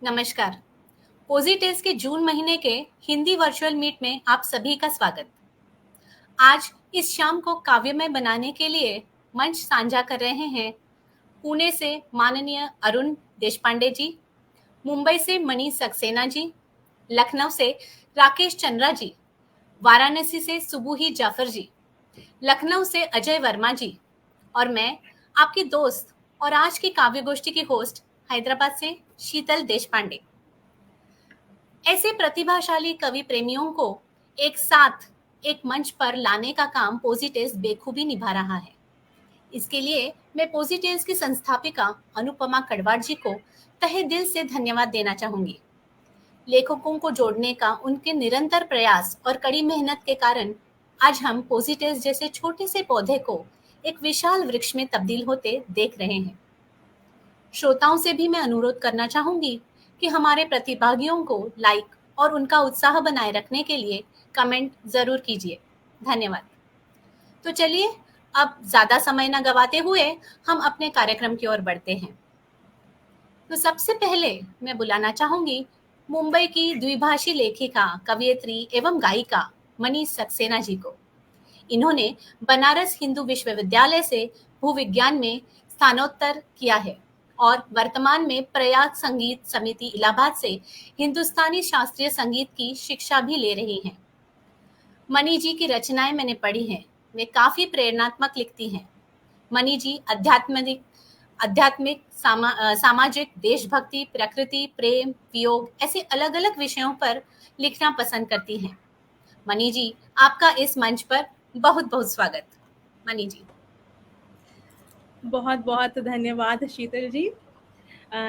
नमस्कार। पॉजिटिव्स के जून महीने के हिंदी वर्चुअल मीट में आप सभी का स्वागत। आज इस शाम को काव्यमय बनाने के लिए मंच साझा कर रहे हैं पुणे से माननीय अरुण देशपांडे जी, मुंबई से मनीष सक्सेना जी, लखनऊ से राकेश चंद्रा जी, वाराणसी से सुबुही जाफर जी, लखनऊ से अजय वर्मा जी और मैं आपकी दोस्त और आज की काव्य गोष्ठी की होस्ट हैदराबाद से शीतल देशपांडे। ऐसे प्रतिभाशाली कवि प्रेमियों को एक साथ एक मंच पर लाने का काम पॉजिटिव्स बेखूबी निभा रहा है। इसके लिए मैं पॉजिटिव्स की संस्थापिका अनुपमा कड़वाड़ जी को तहे दिल से धन्यवाद देना चाहूंगी। लेखकों को जोड़ने का उनके निरंतर प्रयास और कड़ी मेहनत के कारण आज हम पॉजिटिव्स जैसे छोटे से पौधे को एक विशाल वृक्ष में तब्दील होते देख रहे हैं। श्रोताओं से भी मैं अनुरोध करना चाहूंगी कि हमारे प्रतिभागियों को लाइक और उनका उत्साह बनाए रखने के लिए कमेंट जरूर कीजिए। धन्यवाद। तो चलिए अब ज्यादा समय न गवाते हुए हम अपने कार्यक्रम की ओर बढ़ते हैं। तो सबसे पहले मैं बुलाना चाहूंगी मुंबई की द्विभाषी लेखिका, कवयित्री एवं गायिका मनीष सक्सेना जी को। इन्होंने बनारस हिंदू विश्वविद्यालय से भूविज्ञान में स्नातकोत्तर किया है और वर्तमान में प्रयाग संगीत समिति इलाहाबाद से हिंदुस्तानी शास्त्रीय संगीत की शिक्षा भी ले रही हैं। मनी जी की रचनाएं मैंने पढ़ी हैं, वे काफी प्रेरणात्मक लिखती हैं। मनी जी आध्यात्मिक, सामाजिक, देशभक्ति, प्रकृति, प्रेम, वियोग ऐसे अलग अलग विषयों पर लिखना पसंद करती हैं। मनी जी, आपका इस मंच पर बहुत बहुत स्वागत। मनी जी। बहुत बहुत धन्यवाद शीतल जी।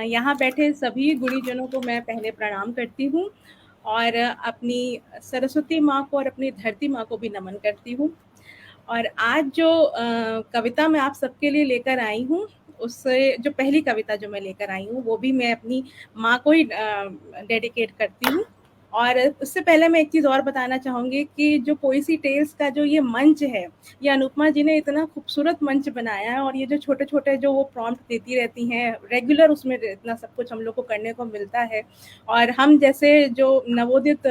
यहाँ बैठे सभी गुणीजनों को मैं पहले प्रणाम करती हूँ और अपनी सरस्वती माँ को और अपनी धरती माँ को भी नमन करती हूँ। और आज जो कविता मैं आप सबके लिए लेकर आई हूँ, उससे जो पहली कविता जो मैं लेकर आई हूँ वो भी मैं अपनी माँ को ही डेडिकेट करती हूँ। और उससे पहले मैं एक चीज़ और बताना चाहूँगी कि जो पोएसी टेल्स का जो ये मंच है, ये अनुपमा जी ने इतना खूबसूरत मंच बनाया है। और ये जो छोटे छोटे जो वो प्रॉम्प्ट देती रहती हैं रेगुलर, उसमें इतना सब कुछ हम लोग को करने को मिलता है। और हम जैसे जो नवोदित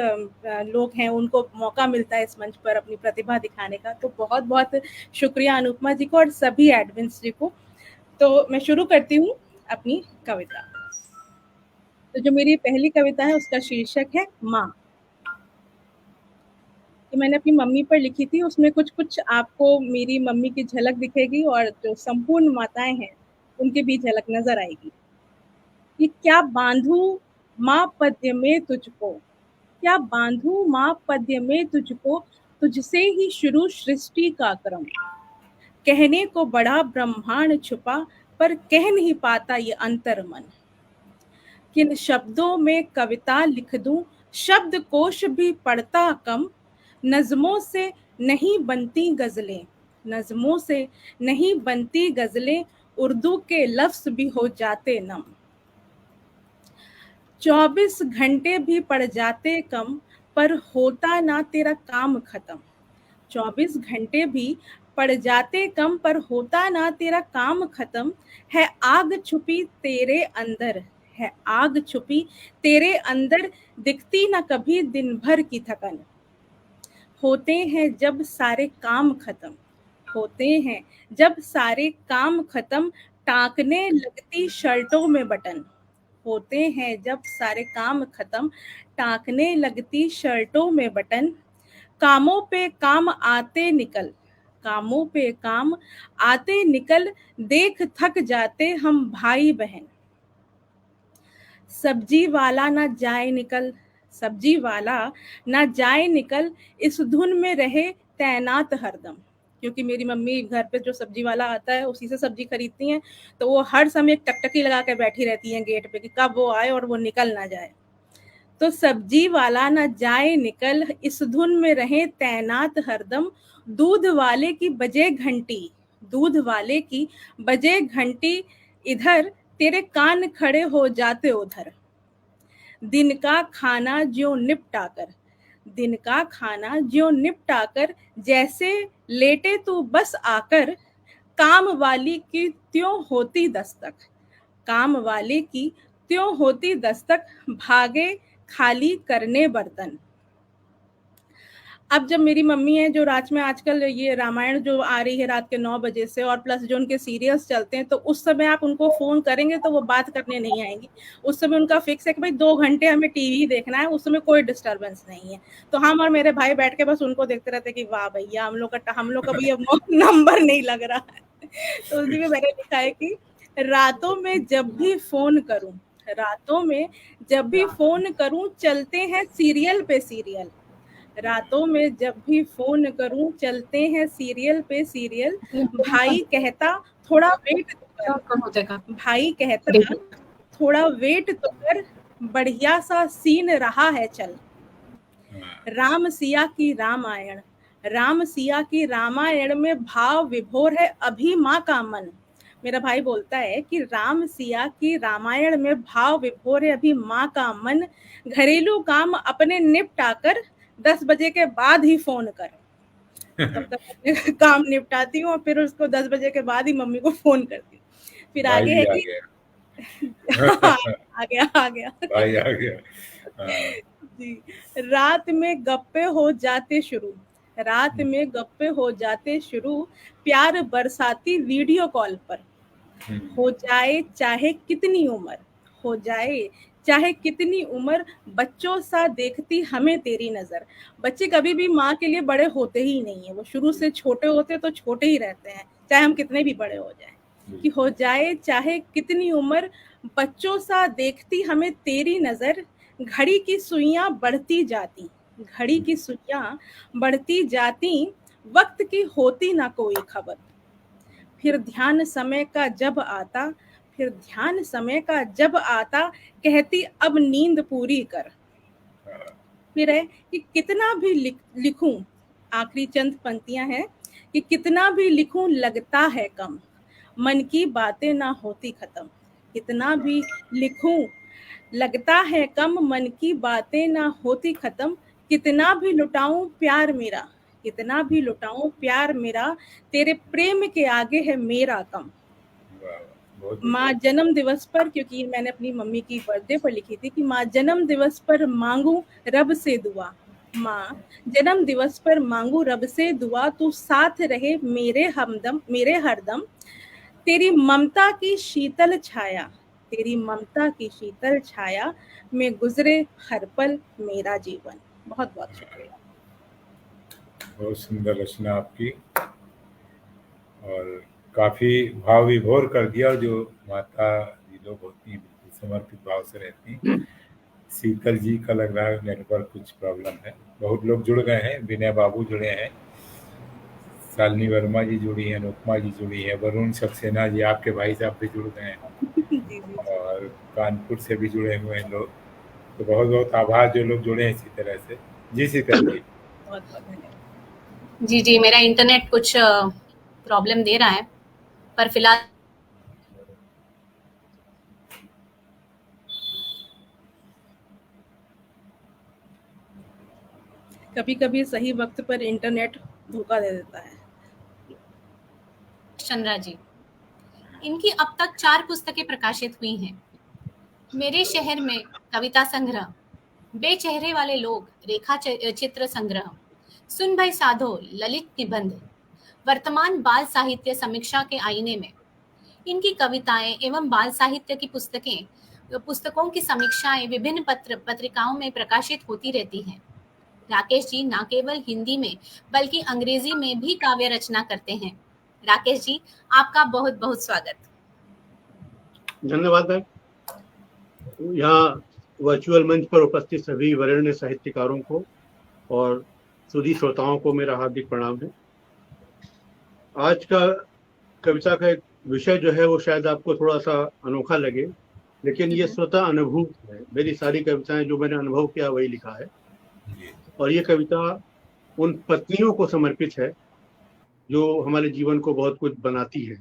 लोग हैं उनको मौका मिलता है इस मंच पर अपनी प्रतिभा दिखाने का। तो बहुत बहुत शुक्रिया अनुपमा जी को और सभी एडमिन्स जी को। तो मैं शुरू करती हूँ अपनी कविता। तो जो मेरी पहली कविता है उसका शीर्षक है माँ। कि मैंने अपनी मम्मी पर लिखी थी, उसमें कुछ कुछ आपको मेरी मम्मी की झलक दिखेगी और जो संपूर्ण माताएं हैं उनकी भी झलक नजर आएगी। कि क्या बांधू माँ पद्य में तुझको, क्या बांधू माँ पद्य में तुझको, तुझसे ही शुरू सृष्टि का क्रम। कहने को बड़ा ब्रह्मांड छुपा, पर कह नहीं पाता ये अंतर मन। किन शब्दों में कविता लिख दूं, शब्द कोश भी पढ़ता कम। नज़मों से नहीं बनती गजलें, नज़मों से नहीं बनती गजलें, उर्दू के लफ्ज भी हो जाते नम। 24 घंटे भी पड़ जाते कम, पर होता ना तेरा काम खत्म। 24 घंटे भी पड़ जाते कम, पर होता ना तेरा काम खत्म। है आग छुपी तेरे अंदर, है आग छुपी तेरे अंदर, दिखती ना कभी दिन भर की थकन। होते हैं जब सारे काम खत्म, होते हैं जब सारे काम खत्म, टाकने लगती शर्टों में बटन। होते हैं जब सारे काम खत्म, टाकने लगती शर्टों में बटन। कामों पे काम आते निकल, कामों पे काम आते निकल, देख थक जाते हम भाई बहन। सब्जी वाला ना जाए निकल, सब्जी वाला ना जाए निकल, इस धुन में रहे तैनात हरदम। क्योंकि मेरी मम्मी घर पे जो सब्जी वाला आता है उसी से सब्जी खरीदती हैं, तो वो हर समय एक टकटकी लगा के बैठी रहती हैं गेट पे कि कब वो आए और वो निकल ना जाए। तो सब्जी वाला ना जाए निकल, इस धुन में रहे तैनात हरदम। दूध वाले की बजे घंटी, दूध वाले की बजे घंटी, इधर तेरे कान खड़े हो जाते उधर। दिन का खाना ज्यों निपटाकर, दिन का खाना ज्यों निपटाकर, जैसे लेटे तू बस आकर। काम वाली की त्यों होती दस्तक, काम वाले की त्यों होती दस्तक, भागे खाली करने बर्तन। अब जब मेरी मम्मी है जो रात में आजकल ये रामायण जो आ रही है रात के 9 बजे से, और प्लस जो उनके सीरियल्स चलते हैं, तो उस समय आप उनको फ़ोन करेंगे तो वो बात करने नहीं आएँगी। उस समय उनका फिक्स है कि भाई 2 घंटे हमें टीवी देखना है, उस समय कोई डिस्टर्बेंस नहीं है। तो हम और मेरे भाई बैठ के बस उनको देखते रहते हैं कि वाह भैया हम लोग का भी अब नंबर नहीं लग रहा है। तो उसी में मैंने लिखा है कि रातों में जब भी फ़ोन करूँ, रातों में जब भी फ़ोन करूँ चलते हैं सीरियल पे सीरियल। रातों में जब भी फ़ोन करूँ चलते हैं सीरियल पे सीरियल। भाई कहता थोड़ा वेट तो कर, भाई कहता थोड़ा वेट तो कर, बढ़िया सा सीन रहा है चल। राम सिया की रामायण, राम सिया की रामायण में भाव विभोर है अभी माँ का मन। मेरा भाई बोलता है कि राम सिया की रामायण में भाव विभोर है अभी माँ का मन। घरेलू काम अपने निपटाकर 10 बजे के बाद ही फ़ोन कर। तब तक अपने काम निपटाती हूँ और फिर उसको 10 बजे के बाद ही मम्मी को फ़ोन करती हूँ। फिर आगे है कि आ गया भाई आ गया। हाँ। जी, रात में गप्पे हो जाते शुरू, रात में गप्पे हो जाते शुरू, प्यार बरसाती वीडियो कॉल पर। हो जाए चाहे कितनी उम्र, हो जाए चाहे कितनी उम्र, बच्चों सा देखती हमें तेरी नज़र। बच्चे कभी भी माँ के लिए बड़े होते ही नहीं है, वो शुरू से छोटे होते तो छोटे ही रहते हैं, चाहे हम कितने भी बड़े हो जाएं। कि हो जाए चाहे कितनी उम्र, बच्चों सा देखती हमें तेरी नज़र। घड़ी की सुइयां बढ़ती जाती, घड़ी की सुइयां बढ़ती जाती, वक्त की होती ना कोई खबर। फिर ध्यान समय का जब आता, फिर ध्यान समय का जब आता, कहती अब नींद पूरी कर। फिर है कि कितना भी लिखूं, आखिरी चंद पंक्तियां हैं कि कितना भी लिखूं लगता है कम, मन की बातें ना होती खत्म। कितना भी लिखूं लगता है कम, मन की बातें ना होती खत्म। कितना भी लुटाऊं प्यार मेरा, कितना भी लुटाऊं प्यार मेरा, तेरे प्रेम के आगे है मेरा कम। माँ जन्म दिवस पर, क्योंकि मैंने अपनी मम्मी की बर्थडे पर लिखी थी कि माँ जन्म दिवस पर मांगू रब से दुआ, माँ जन्म दिवस पर मांगू रब से दुआ, तू साथ रहे मेरे हमदम मेरे हरदम। तेरी ममता की शीतल छाया, तेरी ममता की शीतल छाया में गुजरे हर पल मेरा जीवन। बहुत बहुत शुक्रिया। बहुत सुंदर रचना आपकी, और काफी भाव विभोर कर दिया। जो माता जी लोग होती हैं बिल्कुल समर्पित भाव से रहती हैं। शीतल जी का लग रहा है नेटवर्क कुछ प्रॉब्लम है। बहुत लोग जुड़ गए हैं, विनय बाबू जुड़े हैं, शालिनी वर्मा जी जुड़ी हैं, अनुपमा जी जुड़ी है, वरुण सक्सेना जी आपके भाई साहब भी जुड़ गए हैं, और कानपुर से भी जुड़े हुए हैं लोग। तो बहुत बहुत आभार जो लोग जुड़े हैं इसी तरह से। जी शीतल जी। बहुत बहुत धन्यवाद। जी जी, मेरा इंटरनेट कुछ प्रॉब्लम दे रहा है, पर फिलहाल कभी कभी सही वक्त पर इंटरनेट धोखा दे देता है। चंद्रा जी, इनकी अब तक 4 पुस्तकें प्रकाशित हुई हैं। मेरे शहर में कविता संग्रह, बेचेहरे वाले लोग रेखा चित्र संग्रह, सुन भाई साधो ललित निबंध, वर्तमान बाल साहित्य समीक्षा के आईने में। इनकी कविताएं एवं बाल साहित्य की पुस्तकों की समीक्षाएं विभिन्न पत्रिकाओं में प्रकाशित होती रहती हैं। राकेश जी न केवल हिंदी में बल्कि अंग्रेजी में भी काव्य रचना करते हैं। राकेश जी, आपका बहुत बहुत स्वागत। धन्यवाद मैम। यहाँ वर्चुअल मंच पर उपस्थित सभी वरेण्य साहित्यकारों को और सुधी श्रोताओं को मेरा हार्दिक प्रणाम है। आज का कविता का एक विषय जो है वो शायद आपको थोड़ा सा अनोखा लगे, लेकिन ये स्वतः अनुभूत है। मेरी सारी कविताएं जो मैंने अनुभव किया वही लिखा है, और ये कविता उन पत्नियों को समर्पित है जो हमारे जीवन को बहुत कुछ बनाती है।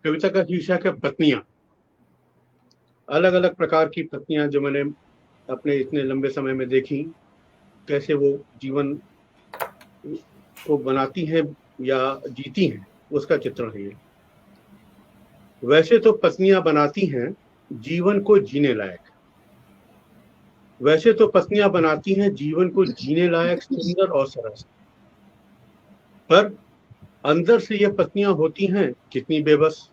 कविता का शीर्षक है पत्नियां। अलग अलग प्रकार की पत्नियां जो मैंने अपने इतने लंबे समय में देखी, कैसे वो जीवन को बनाती हैं या जीती हैं, उसका चित्रण है ये। वैसे तो पत्नियां बनाती हैं जीवन को जीने लायक। वैसे तो पत्नियां बनाती हैं जीवन को जीने लायक, सुंदर और सरस, पर अंदर से ये पत्नियां होती हैं कितनी बेबस।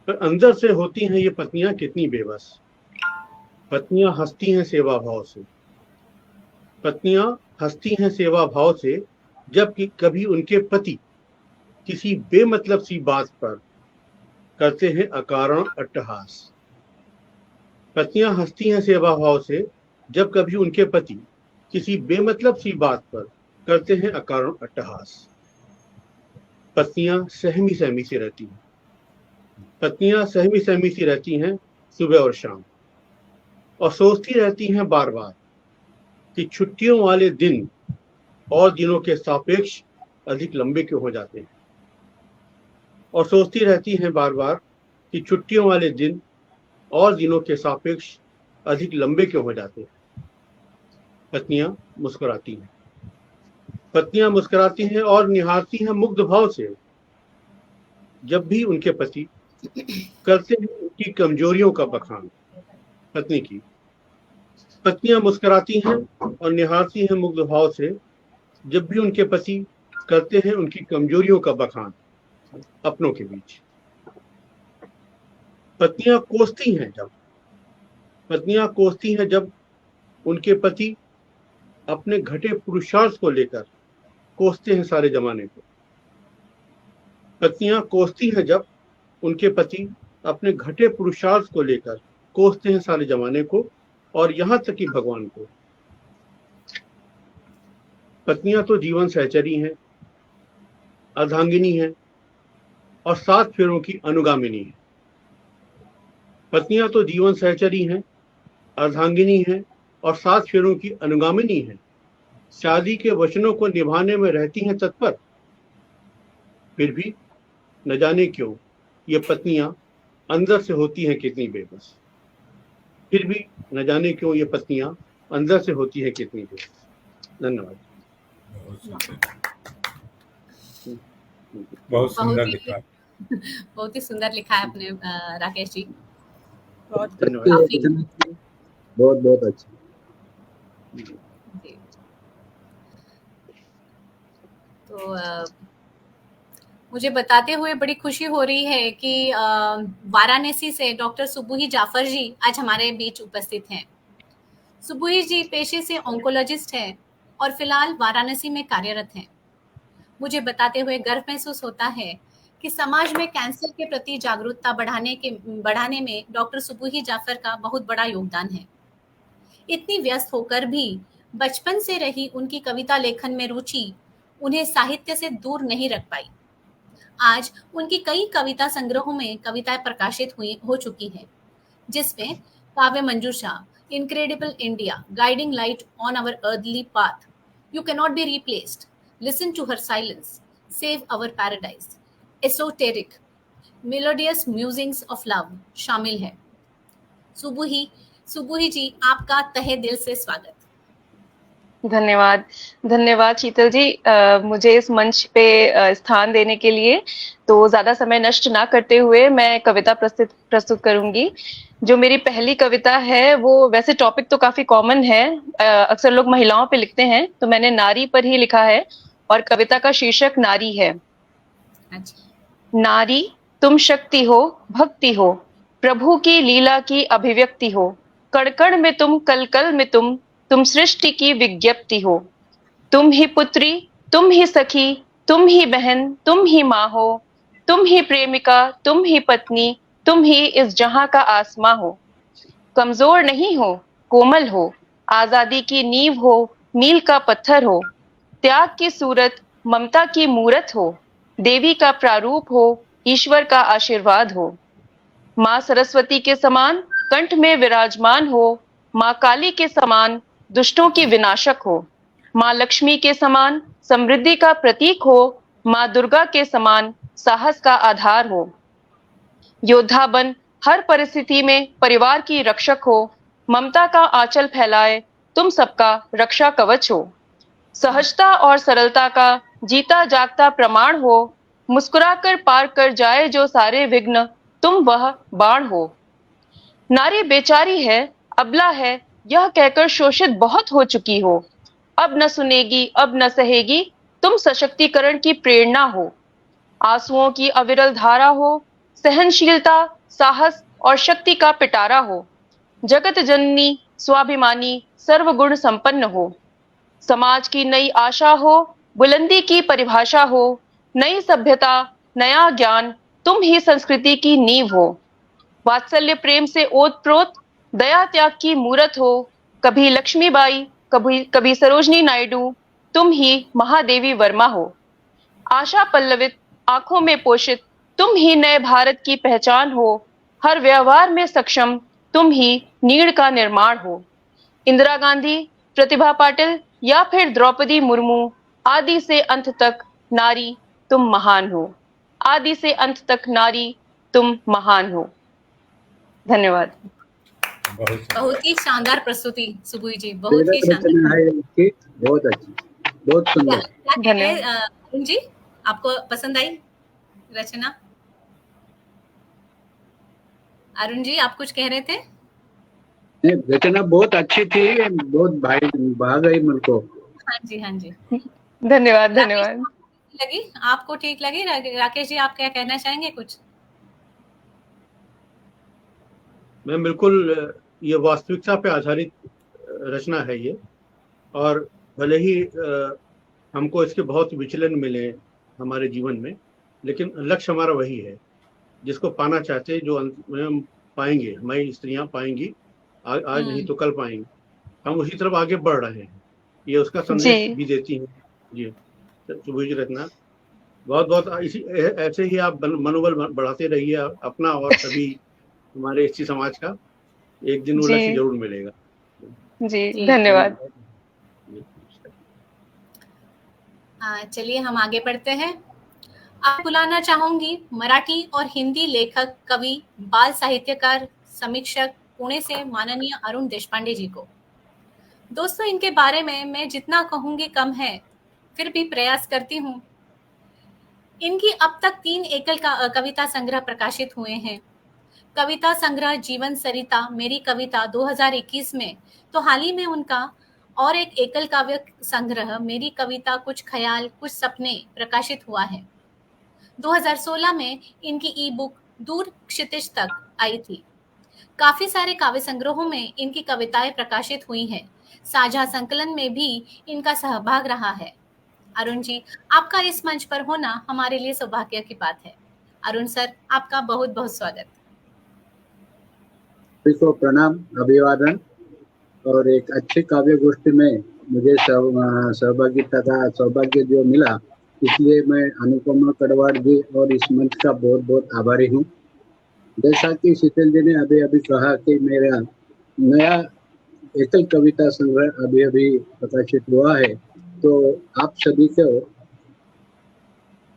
पर अंदर से होती हैं ये पत्नियां कितनी बेबस। पत्नियां हंसती हैं सेवा भाव से, पत्नियां हंसती हैं सेवा भाव से, जबकि कभी उनके पति किसी बेमतलब सी बात पर करते हैं अकारण अट्टहास। पत्नियां हंसती हैं सेवा भाव से, जब कभी उनके पति किसी बेमतलब सी बात पर करते हैं अकारण अट्टहास। पत्नियां सहमी सहमी सी रहती हैं, पत्नियां सहमी सहमी सी रहती हैं सुबह और शाम, और सोचती रहती हैं बार बार कि छुट्टियों वाले दिन और दिनों के सापेक्ष अधिक लंबे क्यों हो जाते हैं, और सोचती रहती हैं बार बार कि छुट्टियों वाले दिन और दिनों के सापेक्ष अधिक लंबे क्यों हो जाते हैं। पत्नियां मुस्कुराती हैं, पत्नियां मुस्कुराती हैं और निहारती हैं मुग्ध भाव से, जब भी उनके पति करते हैं उनकी कमजोरियों का बखान। पत्नी की पत्नियां मुस्कुराती हैं और निहारती हैं मुग्ध भाव से, जब भी उनके पति करते हैं उनकी कमजोरियों का बखान अपनों के बीच। पत्नियां कोसती हैं जब उनके पति अपने घटे पुरुषार्थ को लेकर कोसते हैं सारे जमाने को। पत्नियां कोसती हैं जब उनके पति अपने घटे पुरुषार्थ को लेकर कोसते हैं सारे जमाने को, और यहां तक कि भगवान को। पत्नियां तो जीवन सहचरी हैं, अर्धांगिनी हैं और 7 फेरों की अनुगामिनी हैं। पत्नियां तो जीवन सहचरी हैं, अर्धांगिनी हैं और 7 फेरों की अनुगामिनी हैं। शादी के वचनों को निभाने में रहती हैं तत्पर, फिर भी न जाने क्यों ये पत्नियां अंदर से होती हैं कितनी बेबस। फिर भी न जाने क्यों ये पत्नियां अंदर से होती हैं कितनी बेबस। धन्यवाद। बहुत सुंदर लिखा। बहुत ही सुंदर लिखा है आपने राकेश जी। बहुत धन्यवाद। बहुत बहुत अच्छा। जी। तो मुझे बताते हुए बड़ी खुशी हो रही है कि वाराणसी से डॉक्टर सुबुही जाफर जी आज हमारे बीच उपस्थित हैं। सुबुही जी पेशे से ऑन्कोलॉजिस्ट हैं और फिलहाल वाराणसी में कार्यरत हैं। मुझे बताते हुए गर्व महसूस होता है कि समाज में कैंसर के प्रति जागरूकता बढ़ाने में डॉक्टर सुबुही जाफर का बहुत बड़ा योगदान है। इतनी व्यस्त होकर भी बचपन से रही उनकी कविता लेखन में रुचि उन्हें साहित्य से दूर नहीं रख पाई। आज उनकी कई कविता संग्रहों में कविताएं प्रकाशित हो चुकी हैं, जिसमें Kavya Manjusha, incredible India, guiding light on our earthly path, you can not be replaced, listen to her silence, save our paradise, esoteric, melodious musings of love शामिल है। सुबुही जी, आपका तहे दिल से स्वागत। धन्यवाद शीतल जी, मुझे इस मंच पे स्थान देने के लिए। तो ज्यादा समय नष्ट ना करते हुए मैं कविता प्रस्तुत करूंगी। जो मेरी पहली कविता है वो, वैसे टॉपिक तो काफी कॉमन है, अक्सर लोग महिलाओं पे लिखते हैं, तो मैंने नारी पर ही लिखा है और कविता का शीर्षक नारी है। नारी तुम शक्ति हो, भक्ति हो, प्रभु की लीला की अभिव्यक्ति हो, कण कण में तुम, कल कल में तुम सृष्टि की विज्ञप्ति हो। तुम ही पुत्री, तुम ही सखी, तुम ही बहन, तुम ही माँ हो, तुम ही प्रेमिका, तुम ही पत्नी, तुम ही इस जहां का आसमां हो। कमजोर नहीं हो, कोमल हो, आजादी की नींव हो, मील का पत्थर हो, त्याग की सूरत, ममता की मूरत हो, देवी का प्रारूप हो, ईश्वर का आशीर्वाद हो। माँ सरस्वती के समान कंठ में विराजमान हो, माँ काली के समान दुष्टों की विनाशक हो, माँ लक्ष्मी के समान समृद्धि का प्रतीक हो, माँ दुर्गा के समान साहस का आधार हो। योद्धा बन हर परिस्थिति में परिवार की रक्षक हो, ममता का आंचल फैलाए तुम सबका रक्षा कवच हो। सहजता और सरलता का जीता जागता प्रमाण हो, मुस्कुराकर पार कर जाए जो सारे विघ्न तुम वह बाण हो। नारी बेचारी है, अबला है, यह कहकर शोषित बहुत हो चुकी हो। अब न सुनेगी, अब न सहेगी, तुम सशक्तिकरण की प्रेरणा हो। आंसुओं की अविरल धारा हो, सहनशीलता, साहस और शक्ति का पिटारा हो। जगत जननी, स्वाभिमानी, सर्वगुण संपन्न हो। समाज की नई आशा हो, बुलंदी की परिभाषा हो। नई सभ्यता, नया ज्ञान, तुम ही संस्कृति की नींव हो। वात्सल्य प्रेम से ओतप्रोत, दया त्याग की मूरत हो। कभी लक्ष्मीबाई, कभी सरोजनी नायडू, तुम ही महादेवी वर्मा हो। आशा पल्लवित, आंखों में पोषित, तुम ही नए भारत की पहचान हो। हर व्यवहार में सक्षम, तुम ही नीड़ का निर्माण हो। इंदिरा गांधी, प्रतिभा पाटिल या फिर द्रौपदी मुर्मू, आदि से अंत तक नारी तुम महान हो। आदि से अंत तक नारी तुम महान हो। धन्यवाद। बहुत ही शानदार प्रस्तुति सुबुई जी, बहुत ही शानदार रचना है इसकी, बहुत अच्छी, बहुत सुंदर। धन्यवाद। अरुण जी, आपको पसंद आई रचना? अरुण जी, आप कुछ कह रहे थे? रचना बहुत अच्छी थी, बहुत भाग गई मन को। हाँ जी, हाँ जी, धन्यवाद धन्यवाद। लगी आपको? ठीक लगी? राकेश जी, आप क्या कहना चाहेंगे कुछ? मैं बिल्कुल, ये वास्तविकता पे आधारित रचना है ये, और भले ही हमको इसके बहुत विचलन मिले हमारे जीवन में, लेकिन लक्ष्य हमारा वही है जिसको पाना चाहते, जो हम पाएंगे, हमारी स्त्रियां पाएंगी, आज नहीं तो कल पाएंगे। हम उसी तरफ आगे बढ़ रहे हैं, ये उसका संदेश भी देती हैं जी सुबुई जी रचना। बहुत बहुत ऐसे ही आप मनोबल बढ़ाते रहिए अपना और सभी हमारे इसी समाज का। एक दिन वो लक्ष्य जरूर मिलेगा जी। धन्यवाद। चलिए हम आगे बढ़ते हैं। आप बुलाना चाहूंगी मराठी और हिंदी लेखक, कवि, बाल साहित्यकार, समीक्षक, पुणे से माननीय अरुण देशपांडे जी को। दोस्तों, इनके बारे में मैं जितना कहूंगी कम है, फिर भी प्रयास करती हूँ। इनकी अब तक 3 एकल कविता संग्रह प्रकाशित हुए हैं। कविता संग्रह जीवन सरिता मेरी कविता 2021 में, तो हाल ही में उनका और एक एकल काव्य संग्रह मेरी कविता कुछ ख्याल कुछ सपने प्रकाशित हुआ है। 2016 में इनकी ई बुक दूर क्षितिज तक आई थी। काफी सारे काव्य संग्रहों में इनकी कविताएं प्रकाशित हुई हैं। साझा संकलन में भी इनका सहभाग रहा है। अरुण जी, आपका इस मंच पर होना हमारे लिए सौभाग्य की बात है। अरुण सर, आपका बहुत बहुत स्वागत। को प्रणाम, अभिवादन। और एक अच्छी काव्य गोष्ठी में मुझे सहभागिता का सौभाग्य जो मिला, इसलिए मैं अनुपमा कड़वाड़ जी और इस मंच का बहुत बहुत आभारी हूँ। जैसा कि शीतल जी ने अभी अभी कहा कि मेरा नया एकल कविता संग्रह अभी अभी प्रकाशित हुआ है, तो आप सभी को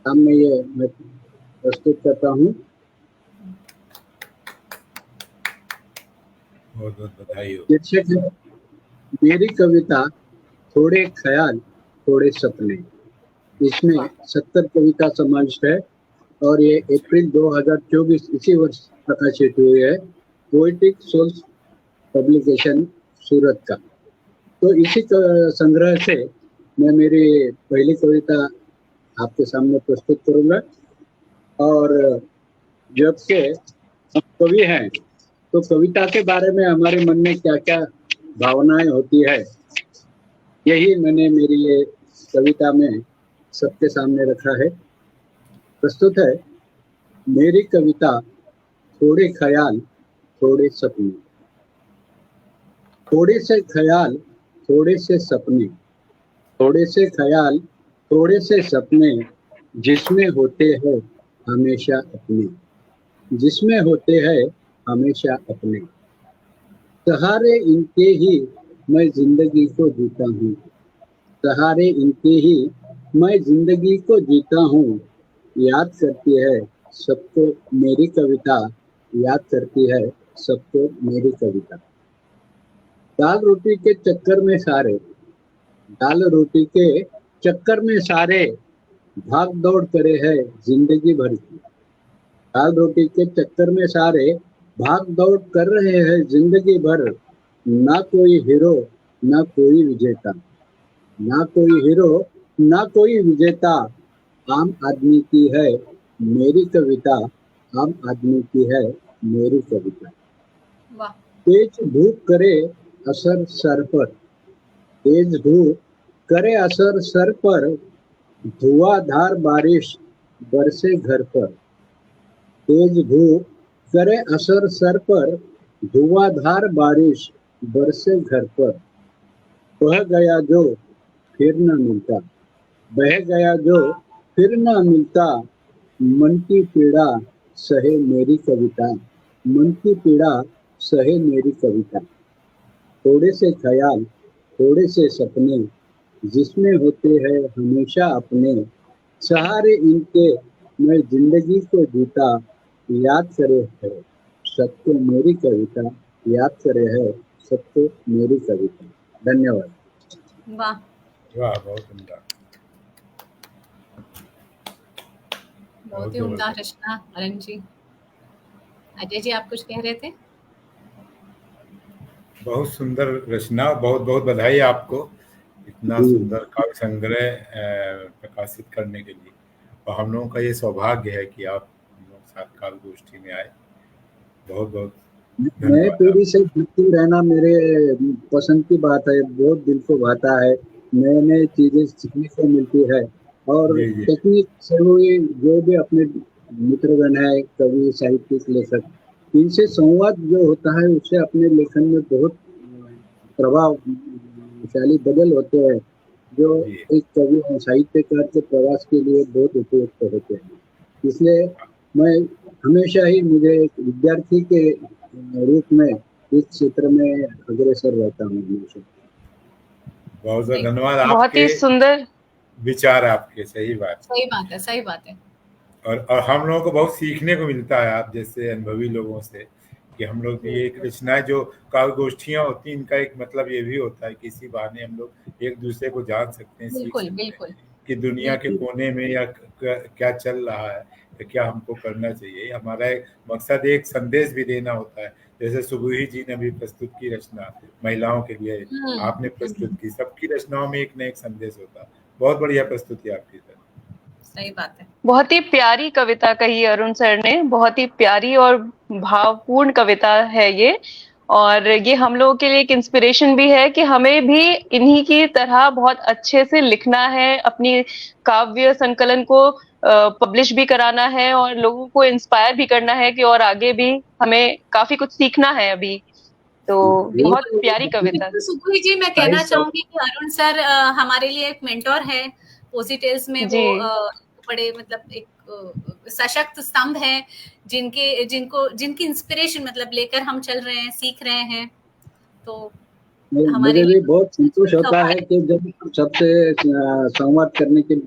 सामने ये मैं प्रस्तुत करता हूँ। बहुत बहुत बधाई हो। शीर्षक है मेरी कविता थोड़े ख्याल थोड़े सपने। इसमें 70 कविता समाविष्ट है और ये अप्रैल 2024 इसी वर्ष प्रकाशित हुई है, पोएटिक सोल्स पब्लिकेशन सूरत का। तो इसी संग्रह से मैं मेरी पहली कविता आपके सामने प्रस्तुत करूंगा। और जब से हम कवि हैं, तो कविता के बारे में हमारे मन में क्या क्या भावनाएं होती है, यही मैंने मेरी ये कविता में सबके सामने रखा है। प्रस्तुत है मेरी कविता थोड़े ख्याल थोड़े सपने। थोड़े से ख्याल थोड़े से सपने, थोड़े से ख्याल थोड़े से सपने, जिसमें होते हैं हमेशा अपने, जिसमें होते हैं हमेशा अपने। सहारे इनके ही मैं जिंदगी को जीता हूँ, सहारे इनके ही मैं जिंदगी को जीता हूँ। याद करती है सबको मेरी कविता, याद करती है सबको मेरी कविता। दाल रोटी के चक्कर में सारे, दाल रोटी के चक्कर में सारे, भाग दौड़ करे है जिंदगी भर की। दाल रोटी के चक्कर में सारे भाग दौड़ कर रहे हैं जिंदगी भर। ना कोई हीरो ना कोई विजेता, ना कोई हीरो ना कोई विजेता, आम आदमी की है मेरी कविता, आम आदमी की है मेरी कविता। वाह। तेज धूप करे असर सर पर, तेज धूप करे असर सर पर, धुआंधार बारिश बरसे घर पर। तेज धूप करे असर सर पर, धुआंधार बारिश बरसे घर पर। बह गया जो फिर न मिलता, बह गया जो फिर न मिलता, मन की पीड़ा सहे मेरी कविता, मन की पीड़ा सहे मेरी कविता। थोड़े से ख्याल थोड़े से सपने, जिसमें होते हैं हमेशा अपने, सहारे इनके मैं जिंदगी को जीता, याद करे है सबको मेरी कविता, याद करे है सबको मेरी कविता। धन्यवाद। वाह। वाह, बहुत उम्दा, बहुत ही उम्दा रचना अरुण जी। अजय जी, आप कुछ कह रहे थे? बहुत सुंदर रचना, बहुत बहुत बधाई आपको इतना सुंदर काव्य संग्रह प्रकाशित करने के लिए। और हम लोगों का ये सौभाग्य है कि आप हम लोग साथ काव्य गोष्ठी में आए। बहुत बहुत नए पीढ़ी से जुड़ती रहना मेरे पसंद की बात है, बहुत दिल को भाता है। नए नए चीजें सीखने को मिलती है और तकनीक से हुई जो भी अपने मित्रगण है, कवि, साहित्यिक, लेखक, इनसे संवाद जो होता है उससे अपने लेखन में बहुत प्रभावशाली बदल होते हैं, जो एक कवि और साहित्यकार के प्रवास के लिए बहुत उपयुक्त होते हैं। इसलिए मैं हमेशा ही मुझे एक विद्यार्थी के रूप में इस क्षेत्र में अग्रसर रहता हूँ हमेशा। बहुत बहुत धन्यवाद। बहुत ही सुंदर विचार आपके, सही बात, सही बात है, सही बात है। और हम लोगों को बहुत सीखने को मिलता है आप जैसे अनुभवी लोगों से, कि हम लोग भी एक रचनाएं जो काव्य गोष्ठियां होती हैं, इनका एक मतलब ये भी होता है कि इसी बहाने हम लोग एक दूसरे को जान सकते हैं, सीख सकते हैं कि दुनिया के कोने में या क्या चल रहा है या क्या हमको करना चाहिए। हमारा एक मकसद एक संदेश भी देना होता है। जैसे सुबुही जी ने भी प्रस्तुत की रचना महिलाओं के लिए, आपने प्रस्तुत की, सबकी रचनाओं में एक न एक संदेश होता है। बहुत बढ़िया प्रस्तुति आपकी सर। सही बात है। बहुत ही प्यारी कविता कही अरुण सर ने, बहुत ही प्यारी और भावपूर्ण कविता है ये। और ये हम लोगों के लिए एक इंस्पिरेशन भी है कि हमें भी इन्हीं की तरह बहुत अच्छे से लिखना है, अपनी काव्य संकलन को पब्लिश भी कराना है और लोगों को इंस्पायर भी करना है कि और आगे भी हमें काफी कुछ सीखना है अभी। तो बहुत प्यारी कविता। सुबुही जी, मैं कहना चाहूंगी कि अरुण सर हमारे लिए एक मेंटोर है। पोजिटेल्स में वो बड़े मतलब एक सशक्त स्तंभ है, जिनकी इंस्पिरेशन मतलब लेकर हम चल रहे हैं, सीख रहे हैं। तो मुझे भी बहुत संतोष होता है कि जब सबसे संवाद करने की